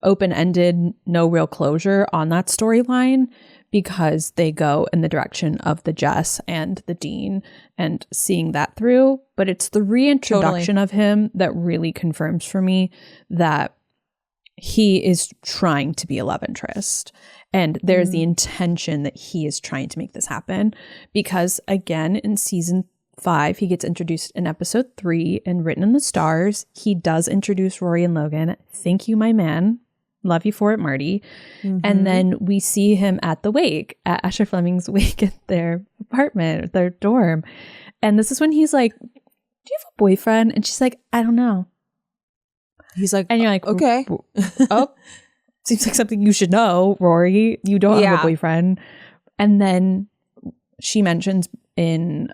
open-ended, no real closure on that storyline because they go in the direction of the Jess and the Dean and seeing that through. But it's the reintroduction of him that really confirms for me that he is trying to be a love interest. And there's the intention that he is trying to make this happen. Because again, in season 5, he gets introduced in episode 3 and Written in the Stars. He does introduce Rory and Logan. Thank you, my man. Love you for it, Marty. Mm-hmm. And then we see him at the wake, at Asher Fleming's wake at their apartment, their dorm. And this is when he's like, do you have a boyfriend? And she's like, I don't know. He's like, and you're like, okay. Oh, seems like something you should know, Rory. You don't have a boyfriend. And then she mentions in,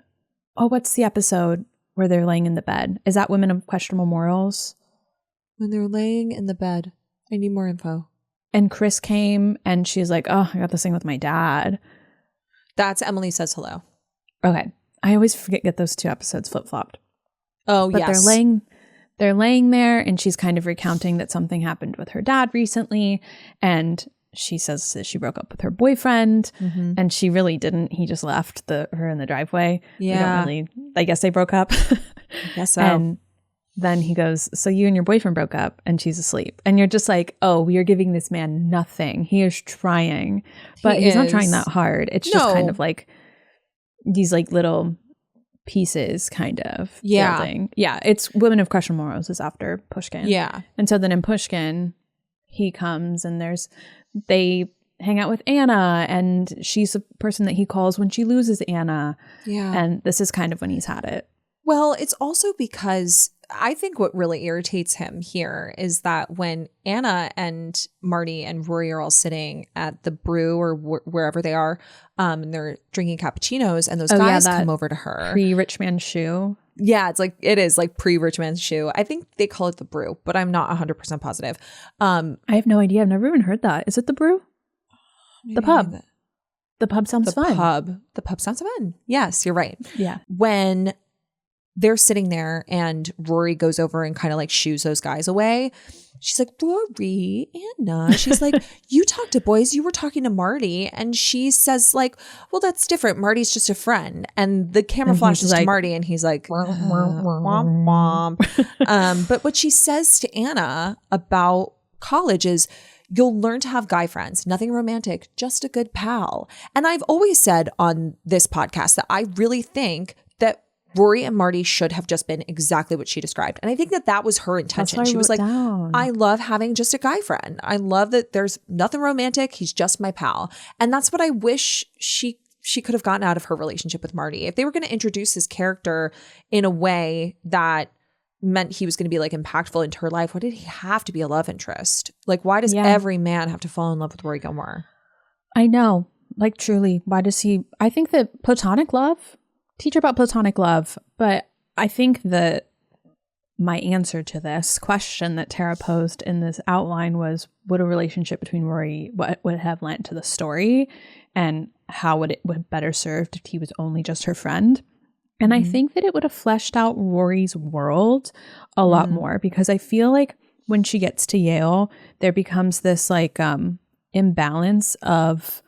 what's the episode where they're laying in the bed? Is that Women of Questionable Morals? When they're laying in the bed. I need more info. And Chris came and she's like, oh, I got this thing with my dad. That's Emily Says Hello. Okay. I always get those two episodes flip-flopped. Oh, but yes. they're laying there and she's kind of recounting that something happened with her dad recently. And she says that she broke up with her boyfriend and she really didn't. He just left her in the driveway. Yeah. I guess they broke up. I guess so. And then he goes, so you and your boyfriend broke up, and she's asleep. And you're just like, oh, we are giving this man nothing. He is trying, but he's not trying that hard. It's just kind of like these like little pieces kind of building. Yeah. It's Women of Questionable Morals is after Pushkin. Yeah. And so then in Pushkin, he comes and they hang out with Anna, and she's the person that he calls when she loses Anna. Yeah. And this is kind of when he's had it. Well, it's also because I think what really irritates him here is that when Anna and Marty and Rory are all sitting at the brew or wherever they are, and they're drinking cappuccinos, and those guys come over to her. Pre-Rich Man Shoe. Yeah, it is like pre-Rich Man's Shoe. I think they call it the brew, but I'm not 100% positive. I have no idea. I've never even heard that. Is it the brew? The pub. The pub sounds fun. The pub sounds fun. Yes, you're right. Yeah. When they're sitting there and Rory goes over and kind of like shoos those guys away, she's like, Rory, Anna. She's like, you talk to boys. You were talking to Marty. And she says like, well, that's different. Marty's just a friend. And the camera flashes to Marty and he's like, womp, womp. But what she says to Anna about college is, you'll learn to have guy friends, nothing romantic, just a good pal. And I've always said on this podcast that I really think that Rory and Marty should have just been exactly what she described. And I think that was her intention. She was like, I love having just a guy friend. I love that there's nothing romantic. He's just my pal. And that's what I wish she could have gotten out of her relationship with Marty. If they were going to introduce his character in a way that meant he was going to be like impactful into her life, why did he have to be a love interest? Like, why does every man have to fall in love with Rory Gilmore? I know. Like, truly, why does he? I think that platonic love, teach her about platonic love. But I think that my answer to this question that Tara posed in this outline was, would a relationship between Rory, what would it have lent to the story? And how would it have better served if he was only just her friend? And I think that it would have fleshed out Rory's world a lot more, because I feel like when she gets to Yale, there becomes this like imbalance of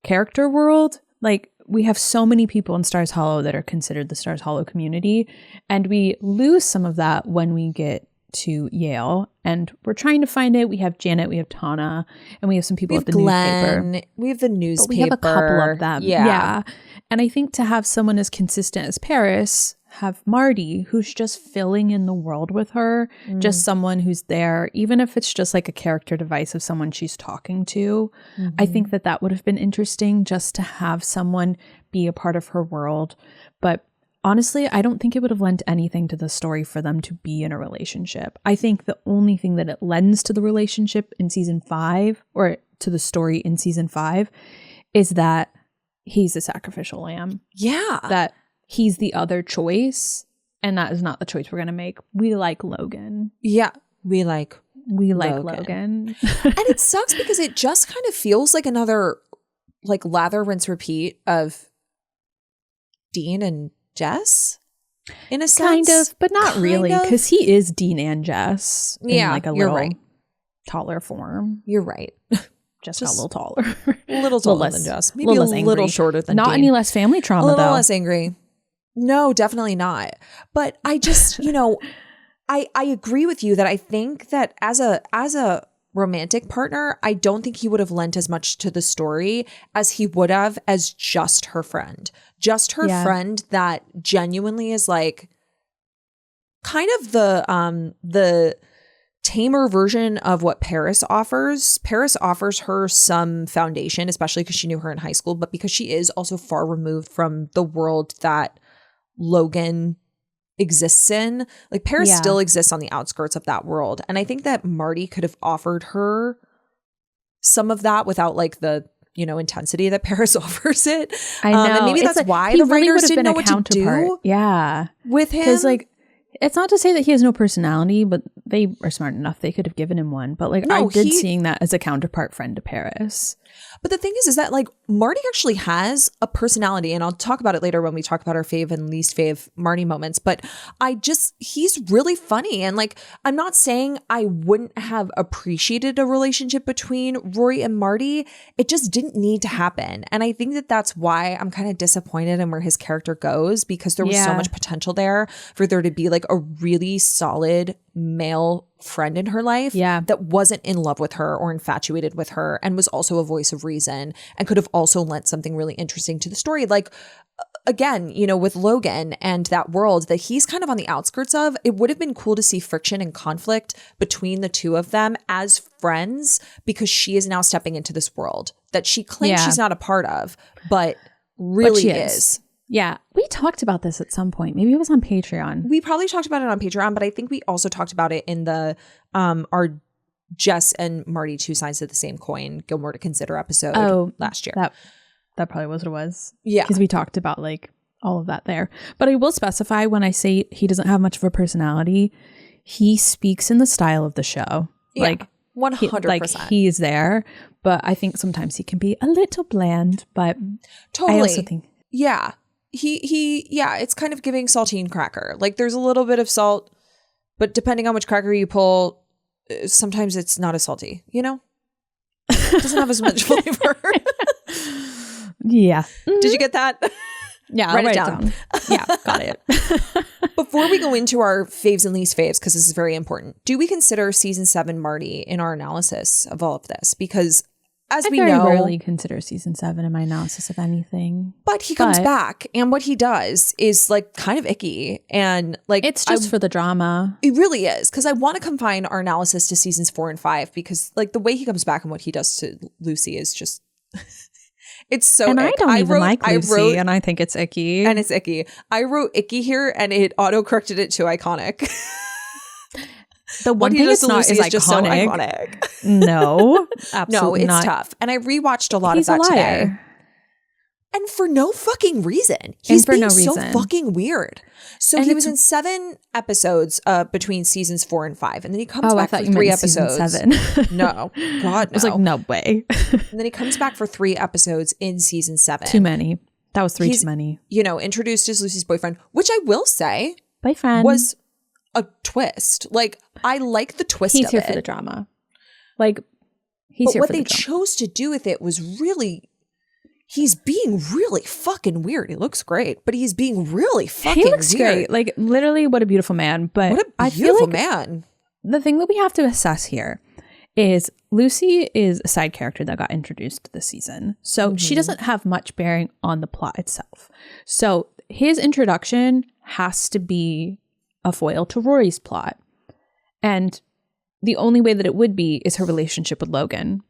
character world. Like, we have so many people in Stars Hollow that are considered the Stars Hollow community, and we lose some of that when we get to Yale, and we're trying to find it. We have Janet, we have Tana, and we have some people at the newspaper. We have the newspaper. But we have a couple of them. Yeah. And I think to have someone as consistent as Paris, have Marty, who's just filling in the world with her, just someone who's there, even if it's just like a character device of someone she's talking to. I think that would have been interesting, just to have someone be a part of her world. But honestly, I don't think it would have lent anything to the story for them to be in a relationship. I think the only thing that it lends to the relationship in season 5, or to the story in season 5, is that he's the sacrificial lamb. Yeah. That he's the other choice, and that is not the choice we're going to make. We like Logan. Yeah. We like Logan. And it sucks because it just kind of feels like another like lather, rinse, repeat of Dean and Jess in a sense. Kind of, but not really, because he is Dean and Jess in like a little taller form. You're right. Just got a little taller. A little taller than Jess. Maybe a little shorter than Dean. Not any less family trauma, though. A little less angry. No, definitely not. But I just, I agree with you that I think that as a romantic partner, I don't think he would have lent as much to the story as he would have as just her friend. Just her friend that genuinely is like kind of the tamer version of what Paris offers. Paris offers her some foundation, especially because she knew her in high school, but because she is also far removed from the world that Logan exists in. Like, Paris still exists on the outskirts of that world. And I think that Marty could have offered her some of that without like the, intensity that Paris offers it. I know. And maybe that's why the writers didn't know what to do with him. Because like it's not to say that he has no personality, but they are smart enough. They could have given him one. But like, I did seeing that as a counterpart friend to Paris. But the thing is that like Marty actually has a personality, and I'll talk about it later when we talk about our fave and least fave Marty moments. But he's really funny. And like, I'm not saying I wouldn't have appreciated a relationship between Rory and Marty. It just didn't need to happen. And I think that that's why I'm kind of disappointed in where his character goes, because there was so much potential there for there to be like a really solid male friend in her life that wasn't in love with her or infatuated with her, and was also a voice of reason and could have also lent something really interesting to the story. Like, again, you know, with Logan and that world that he's kind of on the outskirts of, it would have been cool to see friction and conflict between the two of them as friends, because she is now stepping into this world that she claims she's not a part of, but really is. Yeah, we talked about this at some point. Maybe it was on Patreon. We probably talked about it on Patreon, but I think we also talked about it in the our Jess and Marty Two Sides of the Same Coin Gilmore to Consider episode last year. That probably was what it was. Yeah. Because we talked about like all of that there. But I will specify, when I say he doesn't have much of a personality, he speaks in the style of the show. Yeah, like 100%. Like he's there, but I think sometimes he can be a little bland. But totally. I also think it's kind of giving saltine cracker. Like there's a little bit of salt, but depending on which cracker you pull, sometimes it's not as salty, you know? It doesn't have as much flavor. Yeah. Did you get that? Yeah, write it down. Yeah, got it. Before we go into our faves and least faves, because this is very important, do we consider season 7 Marty in our analysis of all of this? Because as we know, I very rarely consider season 7 in my analysis of anything. But he comes back, and what he does is like kind of icky, and like it's just for the drama. It really is, because I want to confine our analysis to seasons 4 and 5, because like the way he comes back and what he does to Lucy is just it's so. And I don't even like Lucy, and I think it's icky. And it's icky. I wrote icky here, and it auto corrected it to iconic. The one thing it's not is just so iconic. No, absolutely no, it's not. tough. And I rewatched a lot of that today. And for no fucking reason. He's being so fucking weird. So and he was in 7 episodes between seasons 4 and 5. And then he comes back for 3 episodes. 7. No. God, no. I was like, no way. And then he comes back for 3 episodes in season 7. Too many. That was 3 too many. You know, introduced as Lucy's boyfriend, which I will say was a twist. Like, I like the twist of it. He's here for the drama. Like, he's here for the drama. What they chose to do with it was really... He's being really fucking weird. He looks great, but he's being really fucking weird. He looks great. Like, literally, what a beautiful man. But what a beautiful man. The thing that we have to assess here is Lucy is a side character that got introduced this season. So she doesn't have much bearing on the plot itself. So his introduction has to be a foil to Rory's plot. And the only way that it would be is her relationship with Logan.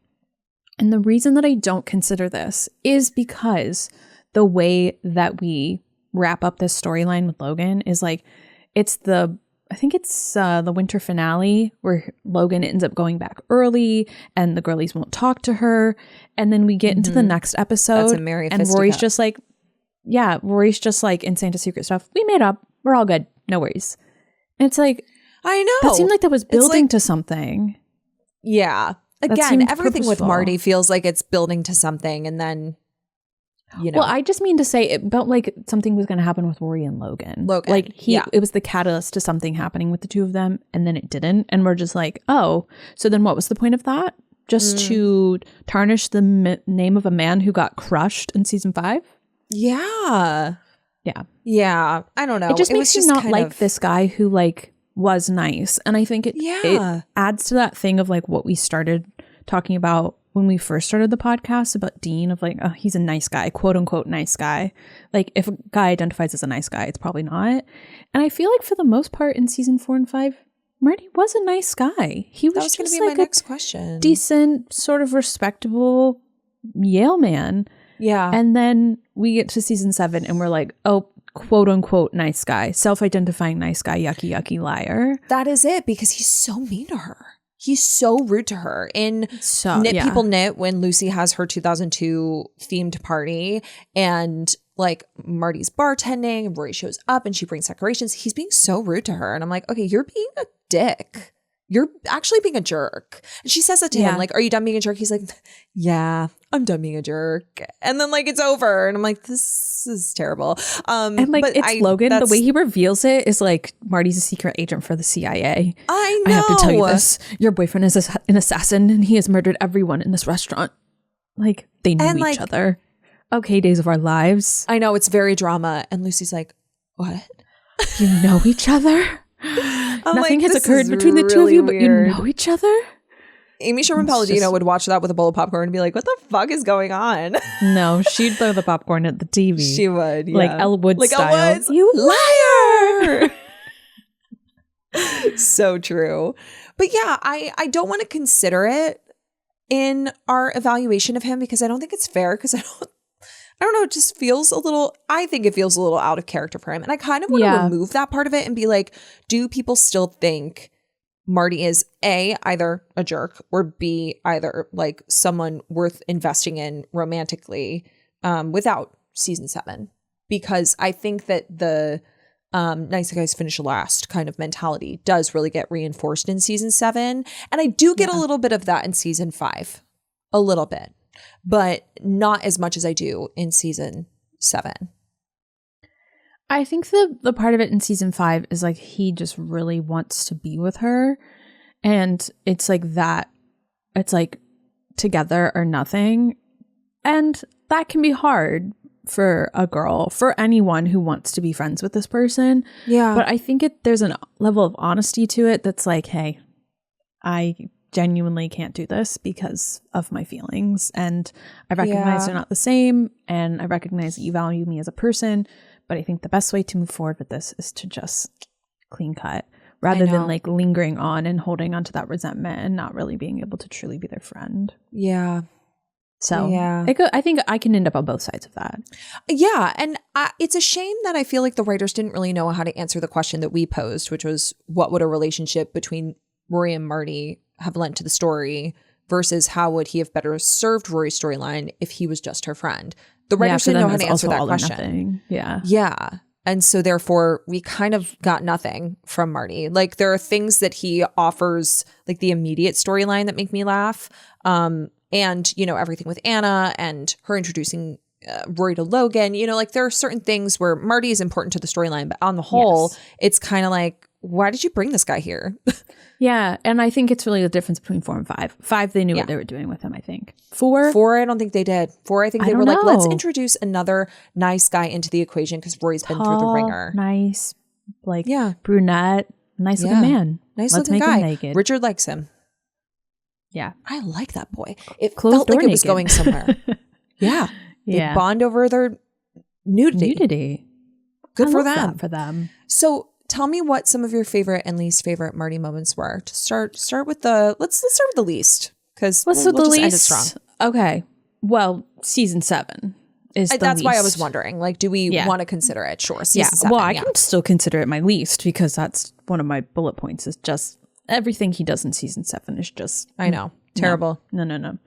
And the reason that I don't consider this is because the way that we wrap up this storyline with Logan is like, I think it's the winter finale where Logan ends up going back early and the girlies won't talk to her. And then we get into the next episode. That's a merry and Rory's just like, in Santa's Secret stuff. We made up. We're all good. No worries. And it's like, I know. That seemed like that was building to something. Yeah. Again, everything with Marty feels like it's building to something, and then, you know. Well, I just mean to say it felt like something was going to happen with Rory and Logan. Like it was the catalyst to something happening with the two of them, and then it didn't. And we're just like, oh, so then what was the point of that? Just to tarnish the name of a man who got crushed in season 5? Yeah. Yeah. Yeah. I don't know. It just makes you not like this guy who like was nice. And I think it adds to that thing of like what we started talking about when we first started the podcast about Dean, of like, oh, he's a nice guy, quote unquote nice guy. Like if a guy identifies as a nice guy, it's probably not. And I feel like for the most part in season 4 and 5, Marty was a nice guy. He was just like my next question. Decent, sort of respectable Yale man. Yeah. And then we get to season 7 and we're like, oh, quote unquote nice guy, self-identifying nice guy, yucky liar. That is it, because he's so mean to her. He's so rude to her. In Knit People Knit, when Lucy has her 2002 themed party and like Marty's bartending and Rory shows up and she brings decorations. He's being so rude to her. And I'm like, okay, you're being a dick. You're actually being a jerk. And she says that to him, like, are you done being a jerk? He's like, yeah, I'm done being a jerk. And then like it's over. And I'm like, this is terrible. And like it's Logan. The way he reveals it is like Marty's a secret agent for the CIA. I know. I have to tell you this. Your boyfriend is an assassin and he has murdered everyone in this restaurant. Like they knew each other. Okay, days of our lives. I know, it's very drama. And Lucy's like, what? You know each other? Nothing has occurred between the two of you, but you know each other? Amy Sherman Palladino would watch that with a bowl of popcorn and be like, what the fuck is going on? No, she'd throw the popcorn at the TV. She would, yeah. Like Elle Woods style. Elle Woods, you liar! So true. But yeah, I don't want to consider it in our evaluation of him because I don't think it's fair because I don't know, it just feels I think it feels a little out of character for him. And I kind of want to remove that part of it and be like, do people still think Marty is A, either a jerk or B, either like someone worth investing in romantically without season 7? Because I think that the nice guys finish last kind of mentality does really get reinforced in season 7. And I do get a little bit of that in season 5, a little bit. But not as much as I do in season 7. I think the part of it in season 5 is like he just really wants to be with her. And it's like that. It's like together or nothing. And that can be hard for a girl, for anyone who wants to be friends with this person. Yeah. But I think there's a level of honesty to it that's like, hey, I genuinely can't do this because of my feelings, and I recognize they're not the same, and I recognize that you value me as a person, but I think the best way to move forward with this is to just clean cut rather than like lingering on and holding onto that resentment and not really being able to truly be their friend. So I think I can end up on both sides of that. And it's a shame that I feel like the writers didn't really know how to answer the question that we posed, which was what would a relationship between Rory and Marty have lent to the story versus how would he have better served Rory's storyline if he was just her friend. The writers didn't know how to answer that question. Yeah. And so therefore we kind of got nothing from Marty. Like there are things that he offers, like the immediate storyline that make me laugh. And, you know, everything with Anna and her introducing Rory to Logan, you know, like there are certain things where Marty is important to the storyline, but on the whole, it's kind of like, why did you bring this guy here? Yeah. And I think it's really the difference between 4 and 5. 5, they knew what they were doing with him, I think. 4, I don't think they did. 4, I think they were like, let's introduce another nice guy into the equation because Rory's been through the ringer. Nice, like brunette, nice looking man. Nice looking guy. Him naked. Richard likes him. Yeah. I like that boy. It felt like it was going somewhere. They bond over their nudity. Good for them. So tell me what some of your favorite and least favorite Marty moments were. To start with the let's start with the least, because we'll just end it strong. Okay. Well, season 7 is the that's least. why I was wondering. Like, do we want to consider it? Sure. Season 7. Well, I can still consider it my least because that's one of my bullet points. Is just everything he does in season 7 is just terrible. No.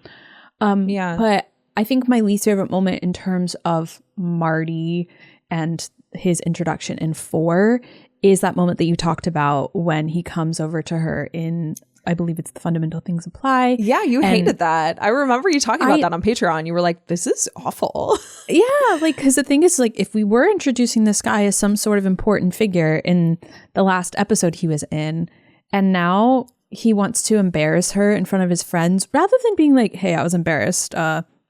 But I think my least favorite moment in terms of Marty and his introduction in 4 is that moment that you talked about when he comes over to her in, I believe it's The Fundamental Things Apply. Yeah, you hated that. I remember you talking about that on Patreon. You were like, this is awful. Yeah, like, because the thing is, like, if we were introducing this guy as some sort of important figure in the last episode he was in, and now he wants to embarrass her in front of his friends, rather than being like, hey, I was embarrassed.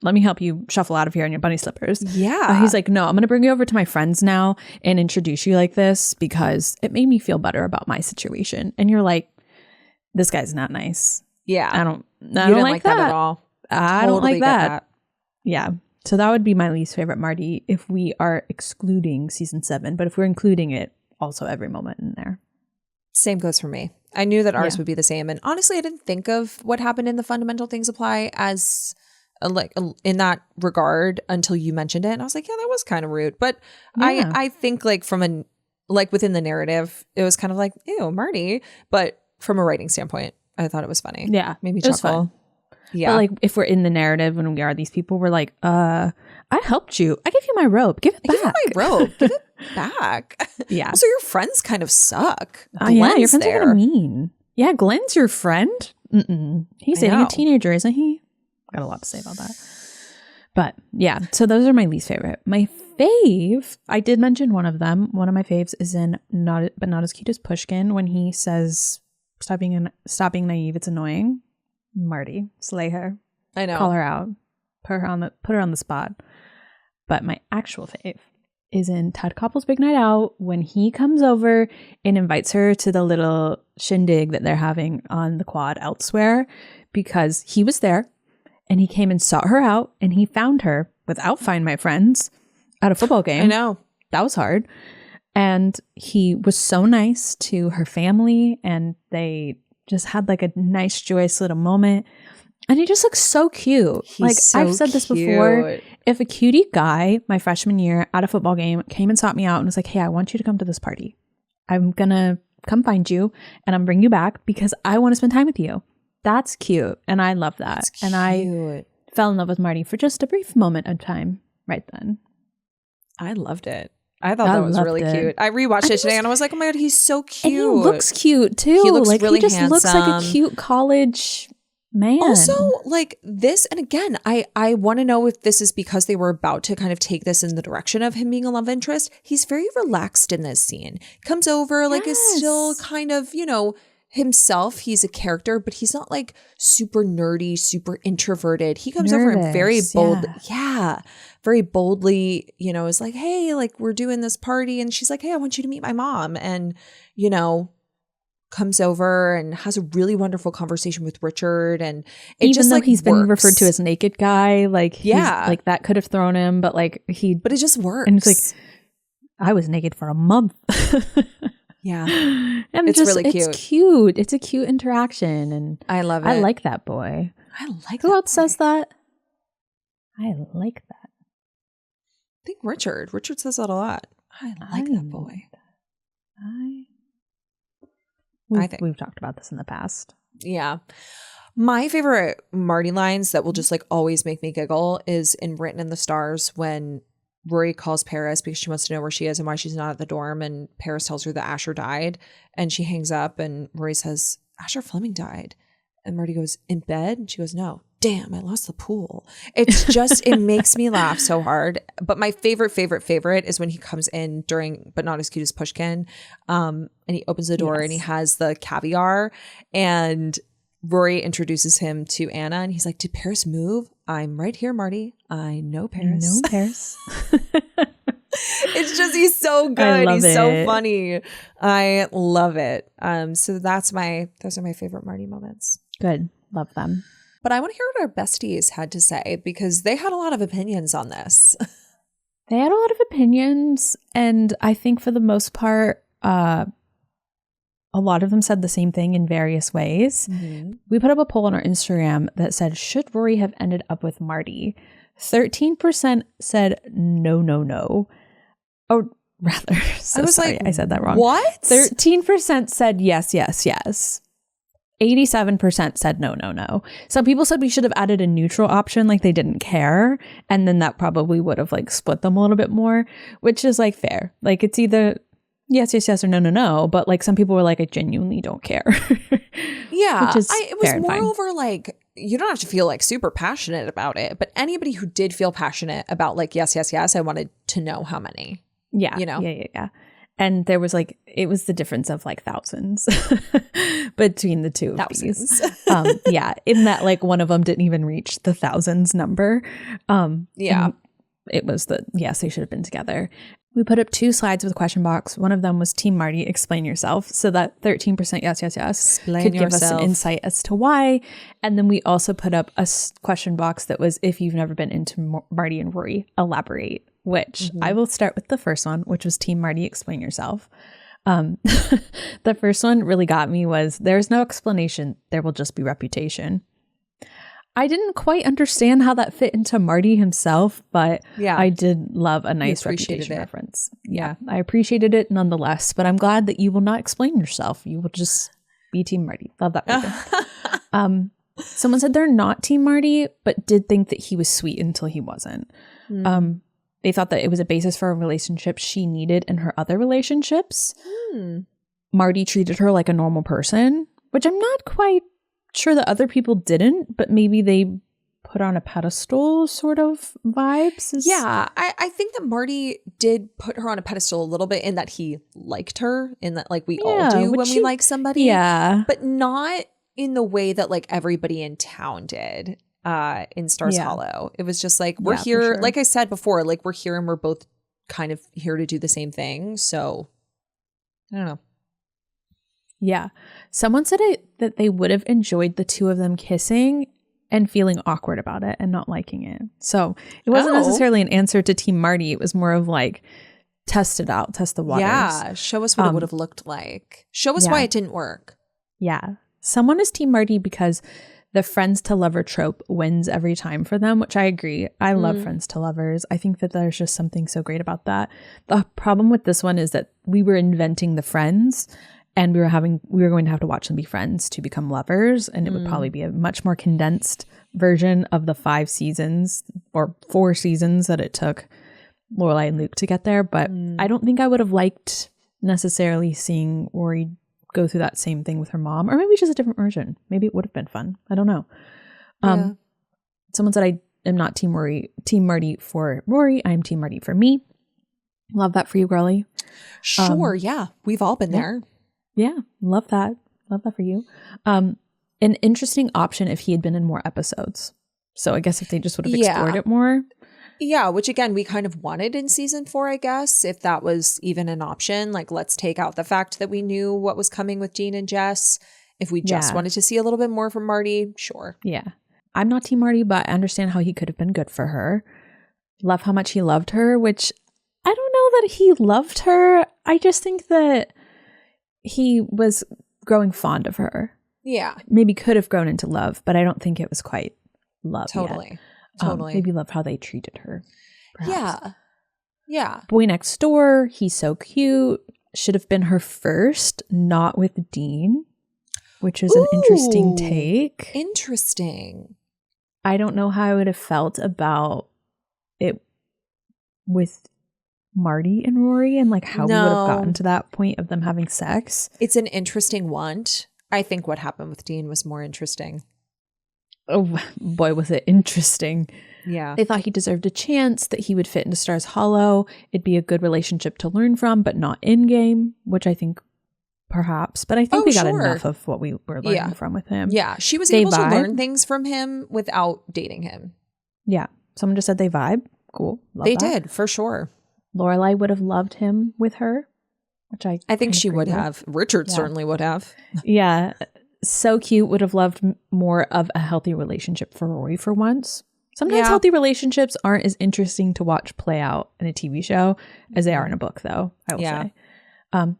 Let me help you shuffle out of here in your bunny slippers. Yeah. He's like, no, I'm going to bring you over to my friends now and introduce you like this because it made me feel better about my situation. And you're like, this guy's not nice. Yeah. I don't like that at all. I don't like that. Yeah. So that would be my least favorite Marty if we are excluding season 7. But if we're including it, also every moment in there. Same goes for me. I knew that ours would be the same. And honestly, I didn't think of what happened in The Fundamental Things Apply as in that regard until you mentioned it. And I was like, yeah, that was kind of rude. But I think like within the narrative, it was kind of like, ew, Marty. But from a writing standpoint, I thought it was funny. Yeah. Made me chuckle. Yeah. But like if we're in the narrative and we are these people, we're like, I helped you. I gave you my robe. Give it back. Give you my robe. Give it back. Yeah. Also, your friends kind of suck. Yeah, your friends are kind of mean. Yeah, Glenn's your friend. He's dating a teenager, isn't he? Got a lot to say about that. But yeah, so those are my least favorite. My fave, I did mention one of them. One of my faves is in Not As Cute as Pushkin when he says, stop being naive, it's annoying. Marty, slay her. I know. Call her out. Put her on the spot. But my actual fave is in Ted Koppel's Big Night Out when he comes over and invites her to the little shindig that they're having on the quad elsewhere because he was there and he came and sought her out and he found her without Find My Friends at a football game. I know. That was hard. And he was so nice to her family and they just had like a nice, joyous little moment. And he just looks so cute. I've said this before. If a cutie guy, my freshman year at a football game, came and sought me out and was like, hey, I want you to come to this party. I'm going to come find you and I'm bring you back because I want to spend time with you. That's cute. And I love that. And I fell in love with Marty for just a brief moment of time right then. I loved it. I thought that was really cute. I rewatched it today and I was like, oh my God, he's so cute. And he looks cute too. He looks really he just handsome. Looks like a cute college man. Also, like this, and again, I want to know if this is because they were about to kind of take this in the direction of him being a love interest. He's very relaxed in this scene. Comes over, like is still kind of, himself. He's a character, but he's not like super nerdy, super introverted. He comes over and very bold. Yeah. Very boldly, is like, hey, like we're doing this party. And she's like, hey, I want you to meet my mom. And, comes over and has a really wonderful conversation with Richard. And it even though he's been referred to as naked guy, like, like that could have thrown him, but like but it just works. And it's like, I was naked for a month. Yeah. And it's really cute. It's cute. It's a cute interaction. And I love it. I like that boy. Who else says that? I like that. I think Richard. Richard says that a lot. I like that boy. We've talked about this in the past. Yeah. My favorite Marty lines that will just like always make me giggle is in Written in the Stars when Rory calls Paris because she wants to know where she is and why she's not at the dorm. And Paris tells her that Asher died. And she hangs up and Rory says, Asher Fleming died. And Marty goes, in bed? And she goes, no. Damn, I lost the pool. It's just, it makes me laugh so hard. But my favorite is when he comes in during But Not As Cute as Pushkin. And he opens the door and he has the caviar. And Rory introduces him to Anna and he's like, did Paris move? I'm right here, Marty. I know Paris. It's just, he's so good. He's so funny. I love it. So those are my favorite Marty moments. Good. Love them. But I want to hear what our besties had to say because they had a lot of opinions on this. They had a lot of opinions. And I think for the most part, a lot of them said the same thing in various ways. Mm-hmm. We put up a poll on our Instagram that said, should Rory have ended up with Marty? 13% said no. Or rather, I said that wrong. What? 13% said yes. 87% said no. Some people said we should have added a neutral option, like they didn't care. And then that probably would have like split them a little bit more, which is like fair. Like it's either yes or no. But like some people were like, I genuinely don't care. Yeah. It was moreover like, you don't have to feel like super passionate about it. But anybody who did feel passionate about like, yes, I wanted to know how many. Yeah. Yeah. And there was like, it was the difference of like thousands between the two of these. Yeah. In that like one of them didn't even reach the thousands number. Yeah. It was yes, they should have been together. We put up 2 slides with a question box. One of them was Team Marty, explain yourself. So that 13% yes could give us an insight as to why. And then we also put up a question box that was, if you've never been into Marty and Rory, elaborate, which I will start with the first one, which was Team Marty, explain yourself. The first one really got me was, there's no explanation. There will just be reputation. I didn't quite understand how that fit into Marty himself, but I did love a nice reputation reference. Yeah, I appreciated it nonetheless, but I'm glad that you will not explain yourself. You will just be Team Marty. Love that. Someone said they're not Team Marty, but did think that he was sweet until he wasn't. They thought that it was a basis for a relationship she needed in her other relationships. Marty treated her like a normal person, which I'm not quite sure that other people didn't, but maybe they put on a pedestal sort of vibes. Yeah, I think that Marty did put her on a pedestal a little bit in that he liked her, in that like we all do when we like somebody. Yeah. But not in the way that like everybody in town did in Stars Hollow. It was just like, we're here, sure. Like I said before, like we're here and we're both kind of here to do the same thing. So I don't know. Yeah. Someone said that they would have enjoyed the two of them kissing and feeling awkward about it and not liking it. So it wasn't necessarily an answer to Team Marty. It was more of like, test it out, test the waters. Yeah. Show us what it would have looked like. Show us why it didn't work. Yeah. Someone is Team Marty because the friends to lover trope wins every time for them, which I agree. I love friends to lovers. I think that there's just something so great about that. The problem with this one is that we were inventing the friends and we were going to have to watch them be friends to become lovers. And it would probably be a much more condensed version of the 5 seasons or 4 seasons that it took Lorelai and Luke to get there. But I don't think I would have liked necessarily seeing Rory go through that same thing with her mom, or maybe just a different version. Maybe it would have been fun. I don't know. Someone said I am not Team Marty for Rory. I am Team Marty for me. Love that for you, girly. Sure. Yeah. We've all been there. Yeah. Love that. Love that for you. An interesting option if he had been in more episodes. So I guess if they just would have explored it more. Yeah, which again, we kind of wanted in season 4, I guess, if that was even an option. Like, let's take out the fact that we knew what was coming with Dean and Jess. If we just wanted to see a little bit more from Marty, sure. Yeah. I'm not Team Marty, but I understand how he could have been good for her. Love how much he loved her, which I don't know that he loved her. I just think that he was growing fond of her. Yeah. Maybe could have grown into love, but I don't think it was quite love Totally. yet. Totally. Maybe love how they treated her. Perhaps. Yeah. Yeah. Boy Next Door, he's so cute. Should have been her first, not with Dean, which is an interesting take. Interesting. I don't know how I would have felt about it with Marty and Rory and like how we would have gotten to that point of them having sex. It's an interesting want. I think what happened with Dean was more interesting. Oh boy, was it interesting. Yeah. They thought he deserved a chance, that he would fit into Stars Hollow. It'd be a good relationship to learn from, but not in game, which I think perhaps. But I think we got enough of what we were learning from with him. Yeah. She was able to learn things from him without dating him. Yeah. Someone just said they vibe. Cool. Love they that. did, for sure. Lorelai would have loved him with her, which I think she would have. Richard certainly would have. Yeah. So cute. Would have loved more of a healthy relationship for Rory for once. Sometimes healthy relationships aren't as interesting to watch play out in a TV show as they are in a book, though, I will say.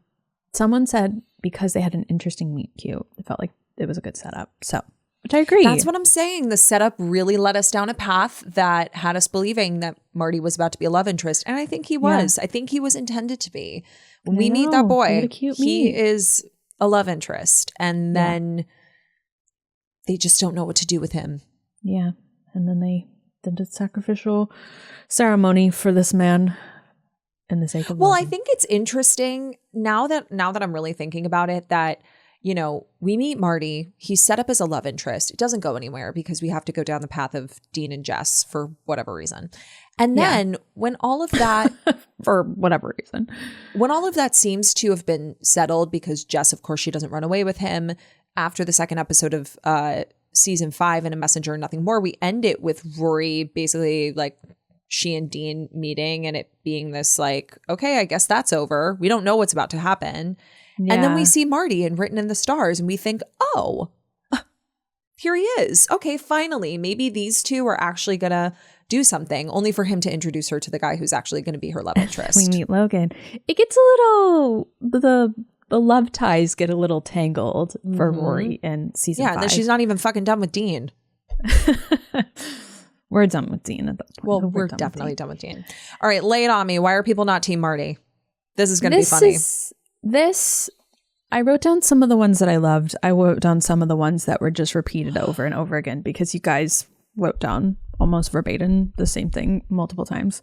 Someone said because they had an interesting meet cute, it felt like it was a good setup. So, which I agree. That's what I'm saying. The setup really led us down a path that had us believing that Marty was about to be a love interest. And I think he was. I think he was intended to be. When we meet that boy, he is a love interest, and then they just don't know what to do with him. Yeah. And then they did a sacrificial ceremony for this man in the sake of Logan. I think it's interesting now that I'm really thinking about it, that, you know, we meet Marty, he's set up as a love interest. It doesn't go anywhere because we have to go down the path of Dean and Jess for whatever reason. And then when all of that for whatever reason, when all of that seems to have been settled, because Jess, of course, she doesn't run away with him after the second episode of season 5 in A Messenger and Nothing More, we end it with Rory basically like she and Dean meeting and it being this like, okay, I guess that's over. We don't know what's about to happen. Yeah. And then we see Marty and Written in the Stars and we think, oh, here he is. Okay, finally, maybe these two are actually going to do something, only for him to introduce her to the guy who's actually going to be her love interest. We meet Logan. It gets a little, the love ties get a little tangled for Rory in season 5. Yeah, and then she's not even fucking done with Dean. We're done with Dean at that point. Well, we're definitely done with Dean. All right, lay it on me. Why are people not Team Marty? This is going to be funny. This I wrote down some of the ones that I loved. I wrote down some of the ones that were just repeated over and over again because you guys wrote down almost verbatim the same thing multiple times.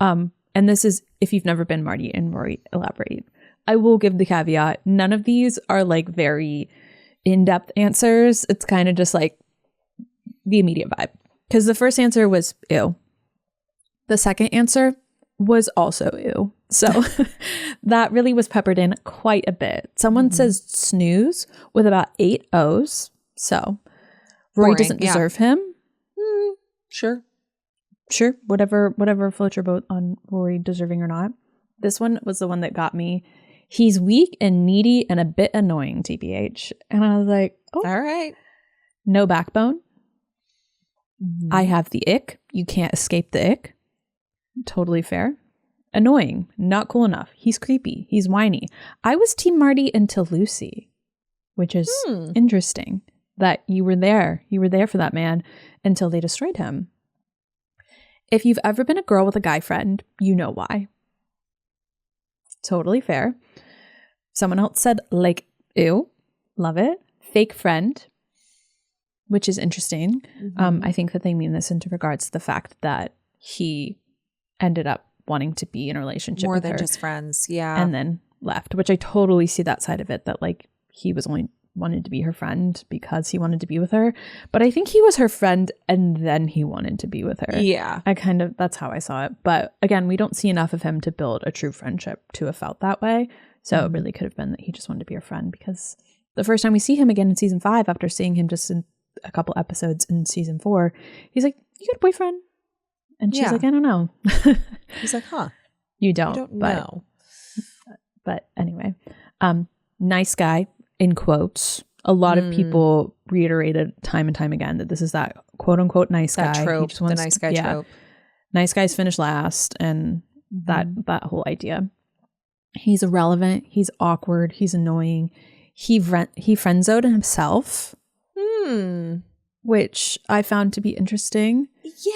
And this is, if you've never been Marty and Rory, elaborate. I will give the caveat. None of these are like very in-depth answers. It's kind of just like the immediate vibe. Because the first answer was ew. The second answer was also ew. So that really was peppered in quite a bit. Someone says snooze with about 8 O's. So Rory doesn't deserve him. Sure. Whatever floats your boat on Rory deserving or not. This one was the one that got me. He's weak and needy and a bit annoying, TBH. And I was like, oh. All right. No backbone. I have the ick. You can't escape the ick. Totally fair. Annoying. Not cool enough. He's creepy. He's whiny. I was Team Marty until Lucy, which is interesting that you were there. You were there for that man until they destroyed him. If you've ever been a girl with a guy friend, you know why. Totally fair. Someone else said, like, ew. Love it. Fake friend, which is interesting. I think that they mean this into regards to the fact that he ended up wanting to be in a relationship more with than her just friends. Yeah. and then left, which I totally see that side of it, that like he was only wanted to be her friend because he wanted to be with her. But I think he was her friend and then he wanted to be with her. Yeah. That's how I saw it. But again, we don't see enough of him to build a true friendship to have felt that way. So it really could have been that he just wanted to be her friend, because the first time we see him again in season 5, after seeing him just in a couple episodes in season 4, he's like, you got a boyfriend? And she's like, I don't know. He's like, huh. You don't know. But anyway, nice guy, in quotes. A lot of people reiterated time and time again that this is that quote unquote nice guy. That trope, the nice guy trope. Nice guys finish last, and that whole idea. He's irrelevant. He's awkward. He's annoying. He friend-zoned himself, which I found to be interesting. Yeah.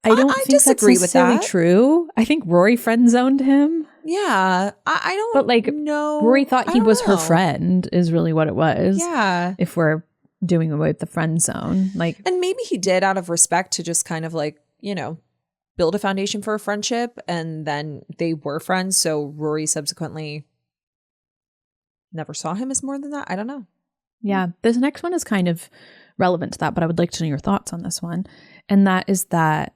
I don't think disagree that's necessarily with that. True. I think Rory friend-zoned him. Yeah. I don't But like, know. Rory thought he was her friend is really what it was. Yeah. If we're doing away with the friend zone. Like, and maybe he did out of respect to just kind of like, build a foundation for a friendship, and then they were friends. So Rory subsequently never saw him as more than that. I don't know. Yeah. This next one is kind of relevant to that, but I would like to know your thoughts on this one. And that is that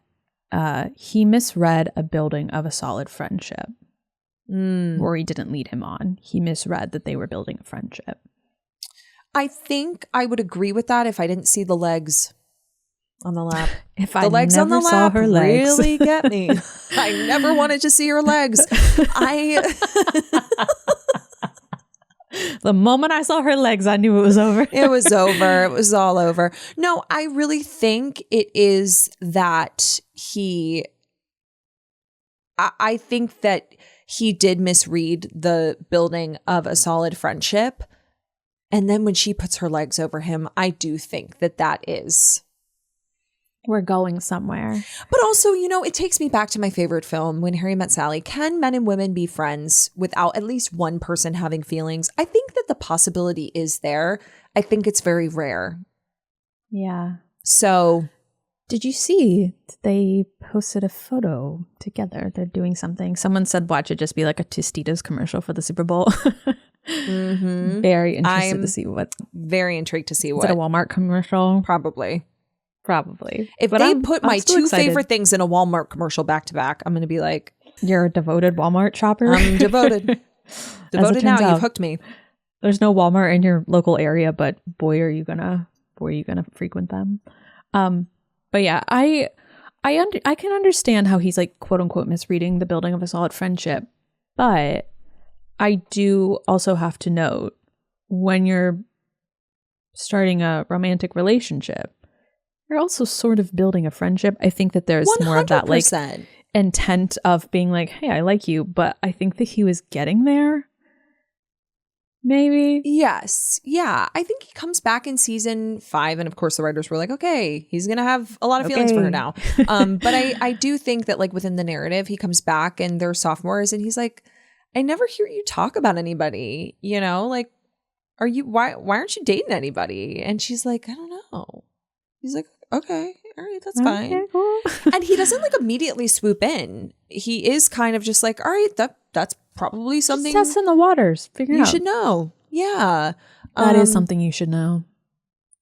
he misread a building of a solid friendship. Rory didn't lead him on. He misread that they were building a friendship. I think I would agree with that if I didn't see the legs on the lap. If the I legs never on the saw lap her legs. really get me. I never wanted to see her legs. The moment I saw her legs, I knew it was over. It was over. It was all over. No, I really think it is that I think that he did misread the building of a solid friendship. And then when she puts her legs over him, I do think that is. We're going somewhere. But also, it takes me back to my favorite film, When Harry Met Sally. Can men and women be friends without at least one person having feelings? I think that the possibility is there. I think it's very rare. Yeah. So. Did you see they posted a photo together? They're doing something. Someone said, watch it just be like a Tostitos commercial for the Super Bowl. Very interested to see what. Very intrigued to see Is what. it a Walmart commercial? Probably. If but they put my two favorite things in a Walmart commercial back to back, I'm going to be like, you're a devoted Walmart shopper. I'm devoted. Devoted now. You've hooked me. There's no Walmart in your local area, but boy, are you gonna frequent them. But yeah, I can understand how he's like quote unquote misreading the building of a solid friendship, but I do also have to note, when you're starting a romantic relationship, you're also sort of building a friendship. I think that there's 100%. More of that like intent of being like, hey, I like you. But I think that he was getting there. Maybe. Yes. Yeah. I think he comes back in season 5. And of course, the writers were like, okay, he's going to have a lot of feelings for her now. But I do think that like within the narrative, he comes back and they're sophomores and he's like, I never hear you talk about anybody, you know, like, why aren't you dating anybody? And she's like, I don't know. He's like, okay, all right, that's fine. Cool. And he doesn't like immediately swoop in. He is kind of just like, all right, that's probably something. Just testing the waters. Figure it out. You should know. Yeah. That is something you should know.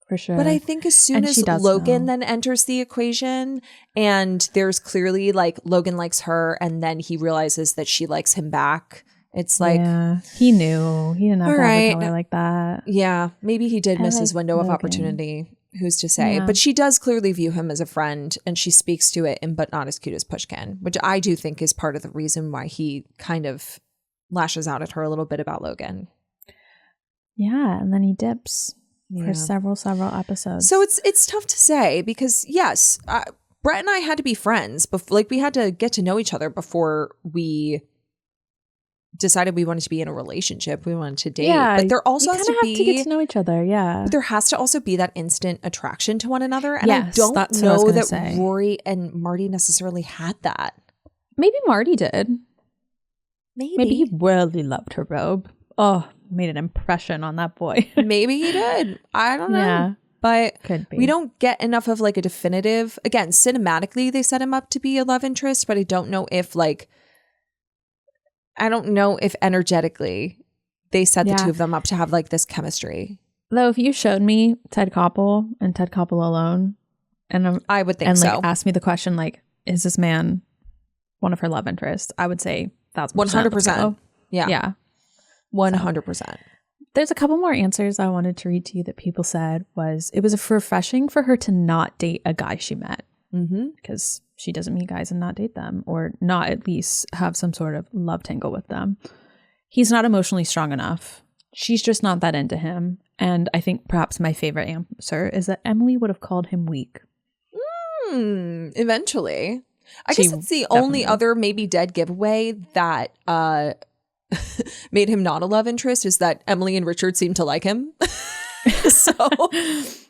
For sure. But I think as soon as Logan then enters the equation and there's clearly like Logan likes her and then he realizes that she likes him back. It's like, yeah, he knew. He didn't have to have a color like that. Yeah, maybe he did miss his window of opportunity. Who's to say? Yeah. But she does clearly view him as a friend and she speaks to it in But Not As Cute As Pushkin, which I do think is part of the reason why he kind of lashes out at her a little bit about Logan. Yeah, and then he dips for several episodes. So it's tough to say because yes, Brett and I had to be friends. Like we had to get to know each other before we decided we wanted to be in a relationship. We wanted to date. Yeah, but there also has to be to get to know each other. Yeah, but there has to also be that instant attraction to one another. And I don't know that Rory and Marty necessarily had that. Maybe Marty did. Maybe he really loved her robe. Oh, made an impression on that boy. Maybe he did. I don't know. Yeah, but we don't get enough of like a definitive. Again, cinematically, they set him up to be a love interest, but I don't know if energetically they set the two of them up to have like this chemistry. Though if you showed me Ted Koppel and Ted Koppel alone, and I would think so. Like asked me the question like, is this man one of her love interests? I would say 100%. Yeah. 100%. There's a couple more answers I wanted to read to you that people said it was refreshing for her to not date a guy she met. Because she doesn't meet guys and not date them, or not at least have some sort of love tangle with them. He's not emotionally strong enough. She's just not that into him. And I think perhaps my favorite answer is that Emily would have called him weak. Eventually. I guess it's the only other maybe dead giveaway that made him not a love interest is that Emily and Richard seem to like him. So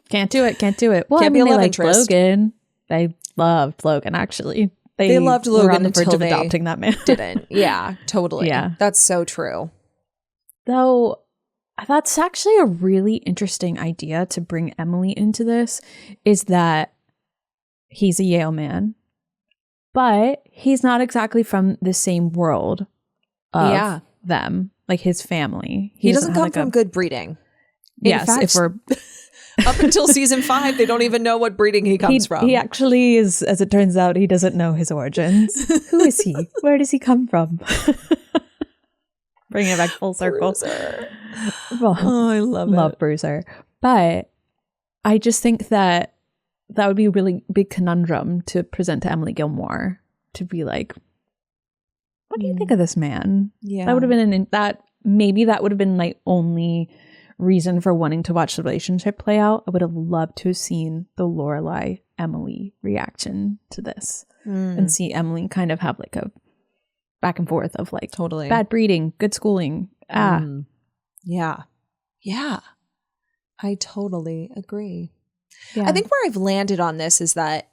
can't do it. Well, can't be a love interest. Logan. They loved Logan, actually. They loved Logan until they adopting that man. Didn't. Yeah, totally. Yeah. That's so true. Though, that's actually a really interesting idea to bring Emily into this, is that he's a Yale man, but he's not exactly from the same world of them, like his family. He doesn't come from good breeding. Yes, in fact, if we're... Up until season 5, they don't even know what breeding he comes from. He actually is, as it turns out, he doesn't know his origins. Who is he? Where does he come from? Bringing it back full circle. Well, I love it. Love Bruiser. But I just think that would be a really big conundrum to present to Emily Gilmore, to be like, what do you think of this man? Yeah. That would have been maybe that would have been my only reason for wanting to watch the relationship play out. I would have loved to have seen the Lorelai Emily reaction to this and see Emily kind of have like a back and forth of like totally bad breeding, good schooling. Yeah. I totally agree. Yeah. I think where I've landed on this is that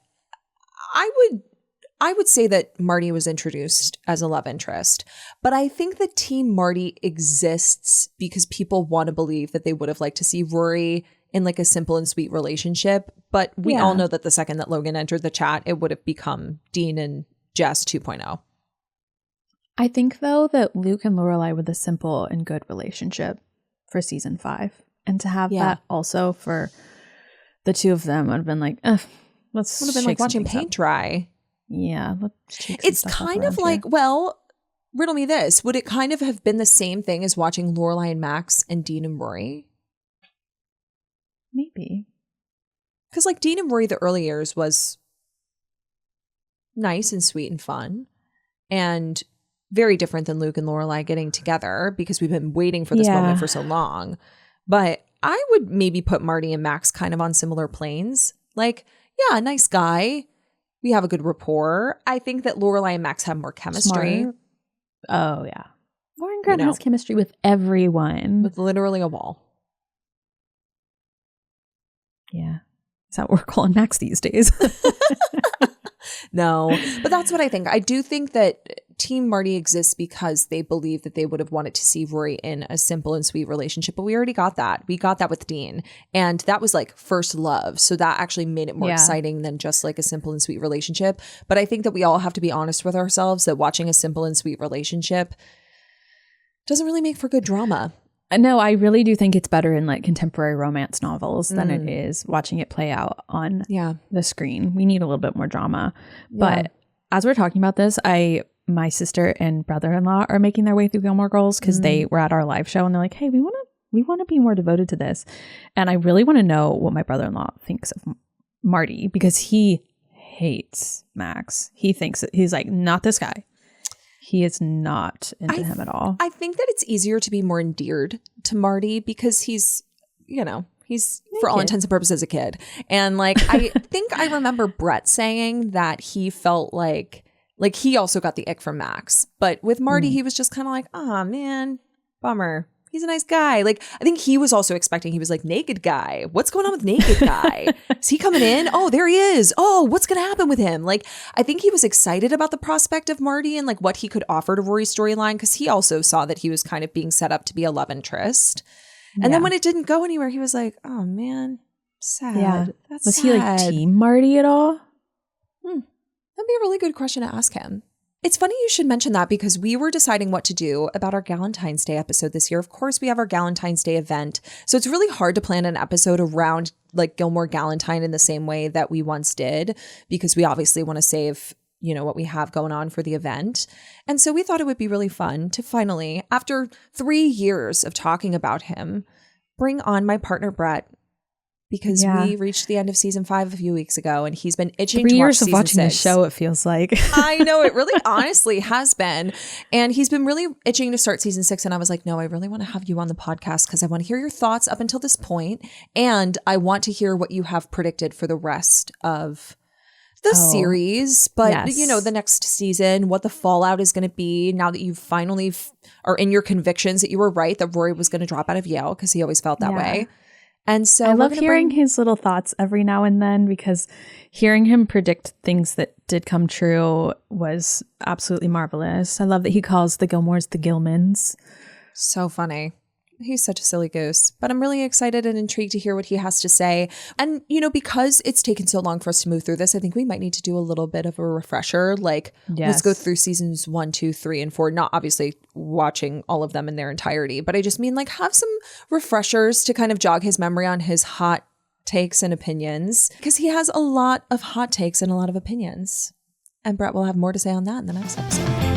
I would say that Marty was introduced as a love interest, but I think that Team Marty exists because people want to believe that they would have liked to see Rory in like a simple and sweet relationship. But we all know that the second that Logan entered the chat, it would have become Dean and Jess 2.0. I think though that Luke and Lorelai were the simple and good relationship for season 5, and to have that also for the two of them would have been like, let's would have been like watching paint dry. Yeah. It's kind of like, well, riddle me this. Would it kind of have been the same thing as watching Lorelai and Max and Dean and Rory? Maybe. Because like Dean and Rory the early years was nice and sweet and fun and very different than Luke and Lorelai getting together because we've been waiting for this moment for so long. But I would maybe put Marty and Max kind of on similar planes. Like, yeah, nice guy. We have a good rapport. I think that Lorelai and Max have more chemistry. Smart. Oh, yeah. Lauren Grant has chemistry with everyone. With literally a wall. Yeah. Is that what we're calling Max these days? No. But that's what I think. I do think that Team Marty exists because they believe that they would have wanted to see Rory in a simple and sweet relationship, but we already got that. We got that with Dean, and that was like first love. So that actually made it more exciting than just like a simple and sweet relationship. But I think that we all have to be honest with ourselves that watching a simple and sweet relationship doesn't really make for good drama. No, I really do think it's better in like contemporary romance novels than it is watching it play out on the screen. We need a little bit more drama. But as we're talking about this, my sister and brother-in-law are making their way through Gilmore Girls because they were at our live show and they're like, hey, we want to be more devoted to this. And I really want to know what my brother-in-law thinks of Marty, because he hates Max. He's like, not this guy. He is not into him at all. I think that it's easier to be more endeared to Marty because he's for all intents and purposes a kid. And like, I think I remember Brett saying that he felt like he also got the ick from Max. But with Marty, he was just kind of like, oh man, bummer. He's a nice guy. Like, I think he was also expecting, he was like, naked guy. What's going on with naked guy? Is he coming in? Oh, there he is. Oh, what's going to happen with him? Like, I think he was excited about the prospect of Marty and like what he could offer to Rory's storyline, because he also saw that he was kind of being set up to be a love interest. And then when it didn't go anywhere, he was like, oh man, sad. Yeah. That's was sad. he like Team Marty at all? That'd be a really good question to ask him. It's funny you should mention that, because we were deciding what to do about our Galentine's Day episode this year. Of course, we have our Galentine's Day event. So it's really hard to plan an episode around like Gilmore Galentine in the same way that we once did, because we obviously want to save, what we have going on for the event. And so we thought it would be really fun to finally, after 3 years of talking about him, bring on my partner, Brett, because we reached the end of season 5 a few weeks ago and he's been itching to watch season 6. 3 years of watching this show, it feels like. I know, it really honestly has been. And he's been really itching to start season 6. And I was like, no, I really want to have you on the podcast because I want to hear your thoughts up until this point. And I want to hear what you have predicted for the rest of the series. But, the next season, what the fallout is going to be now that you finally are in your convictions that you were right, that Rory was going to drop out of Yale, because he always felt that way. And so I love hearing his little thoughts every now and then, because hearing him predict things that did come true was absolutely marvelous. I love that he calls the Gilmores the Gilmans. So funny. He's such a silly goose, but I'm really excited and intrigued to hear what he has to say. And, because it's taken so long for us to move through this, I think we might need to do a little bit of a refresher. Like, let's go through seasons 1, 2, 3, and 4, not obviously watching all of them in their entirety, but I just mean like have some refreshers to kind of jog his memory on his hot takes and opinions, because he has a lot of hot takes and a lot of opinions. And Brett will have more to say on that in the next episode.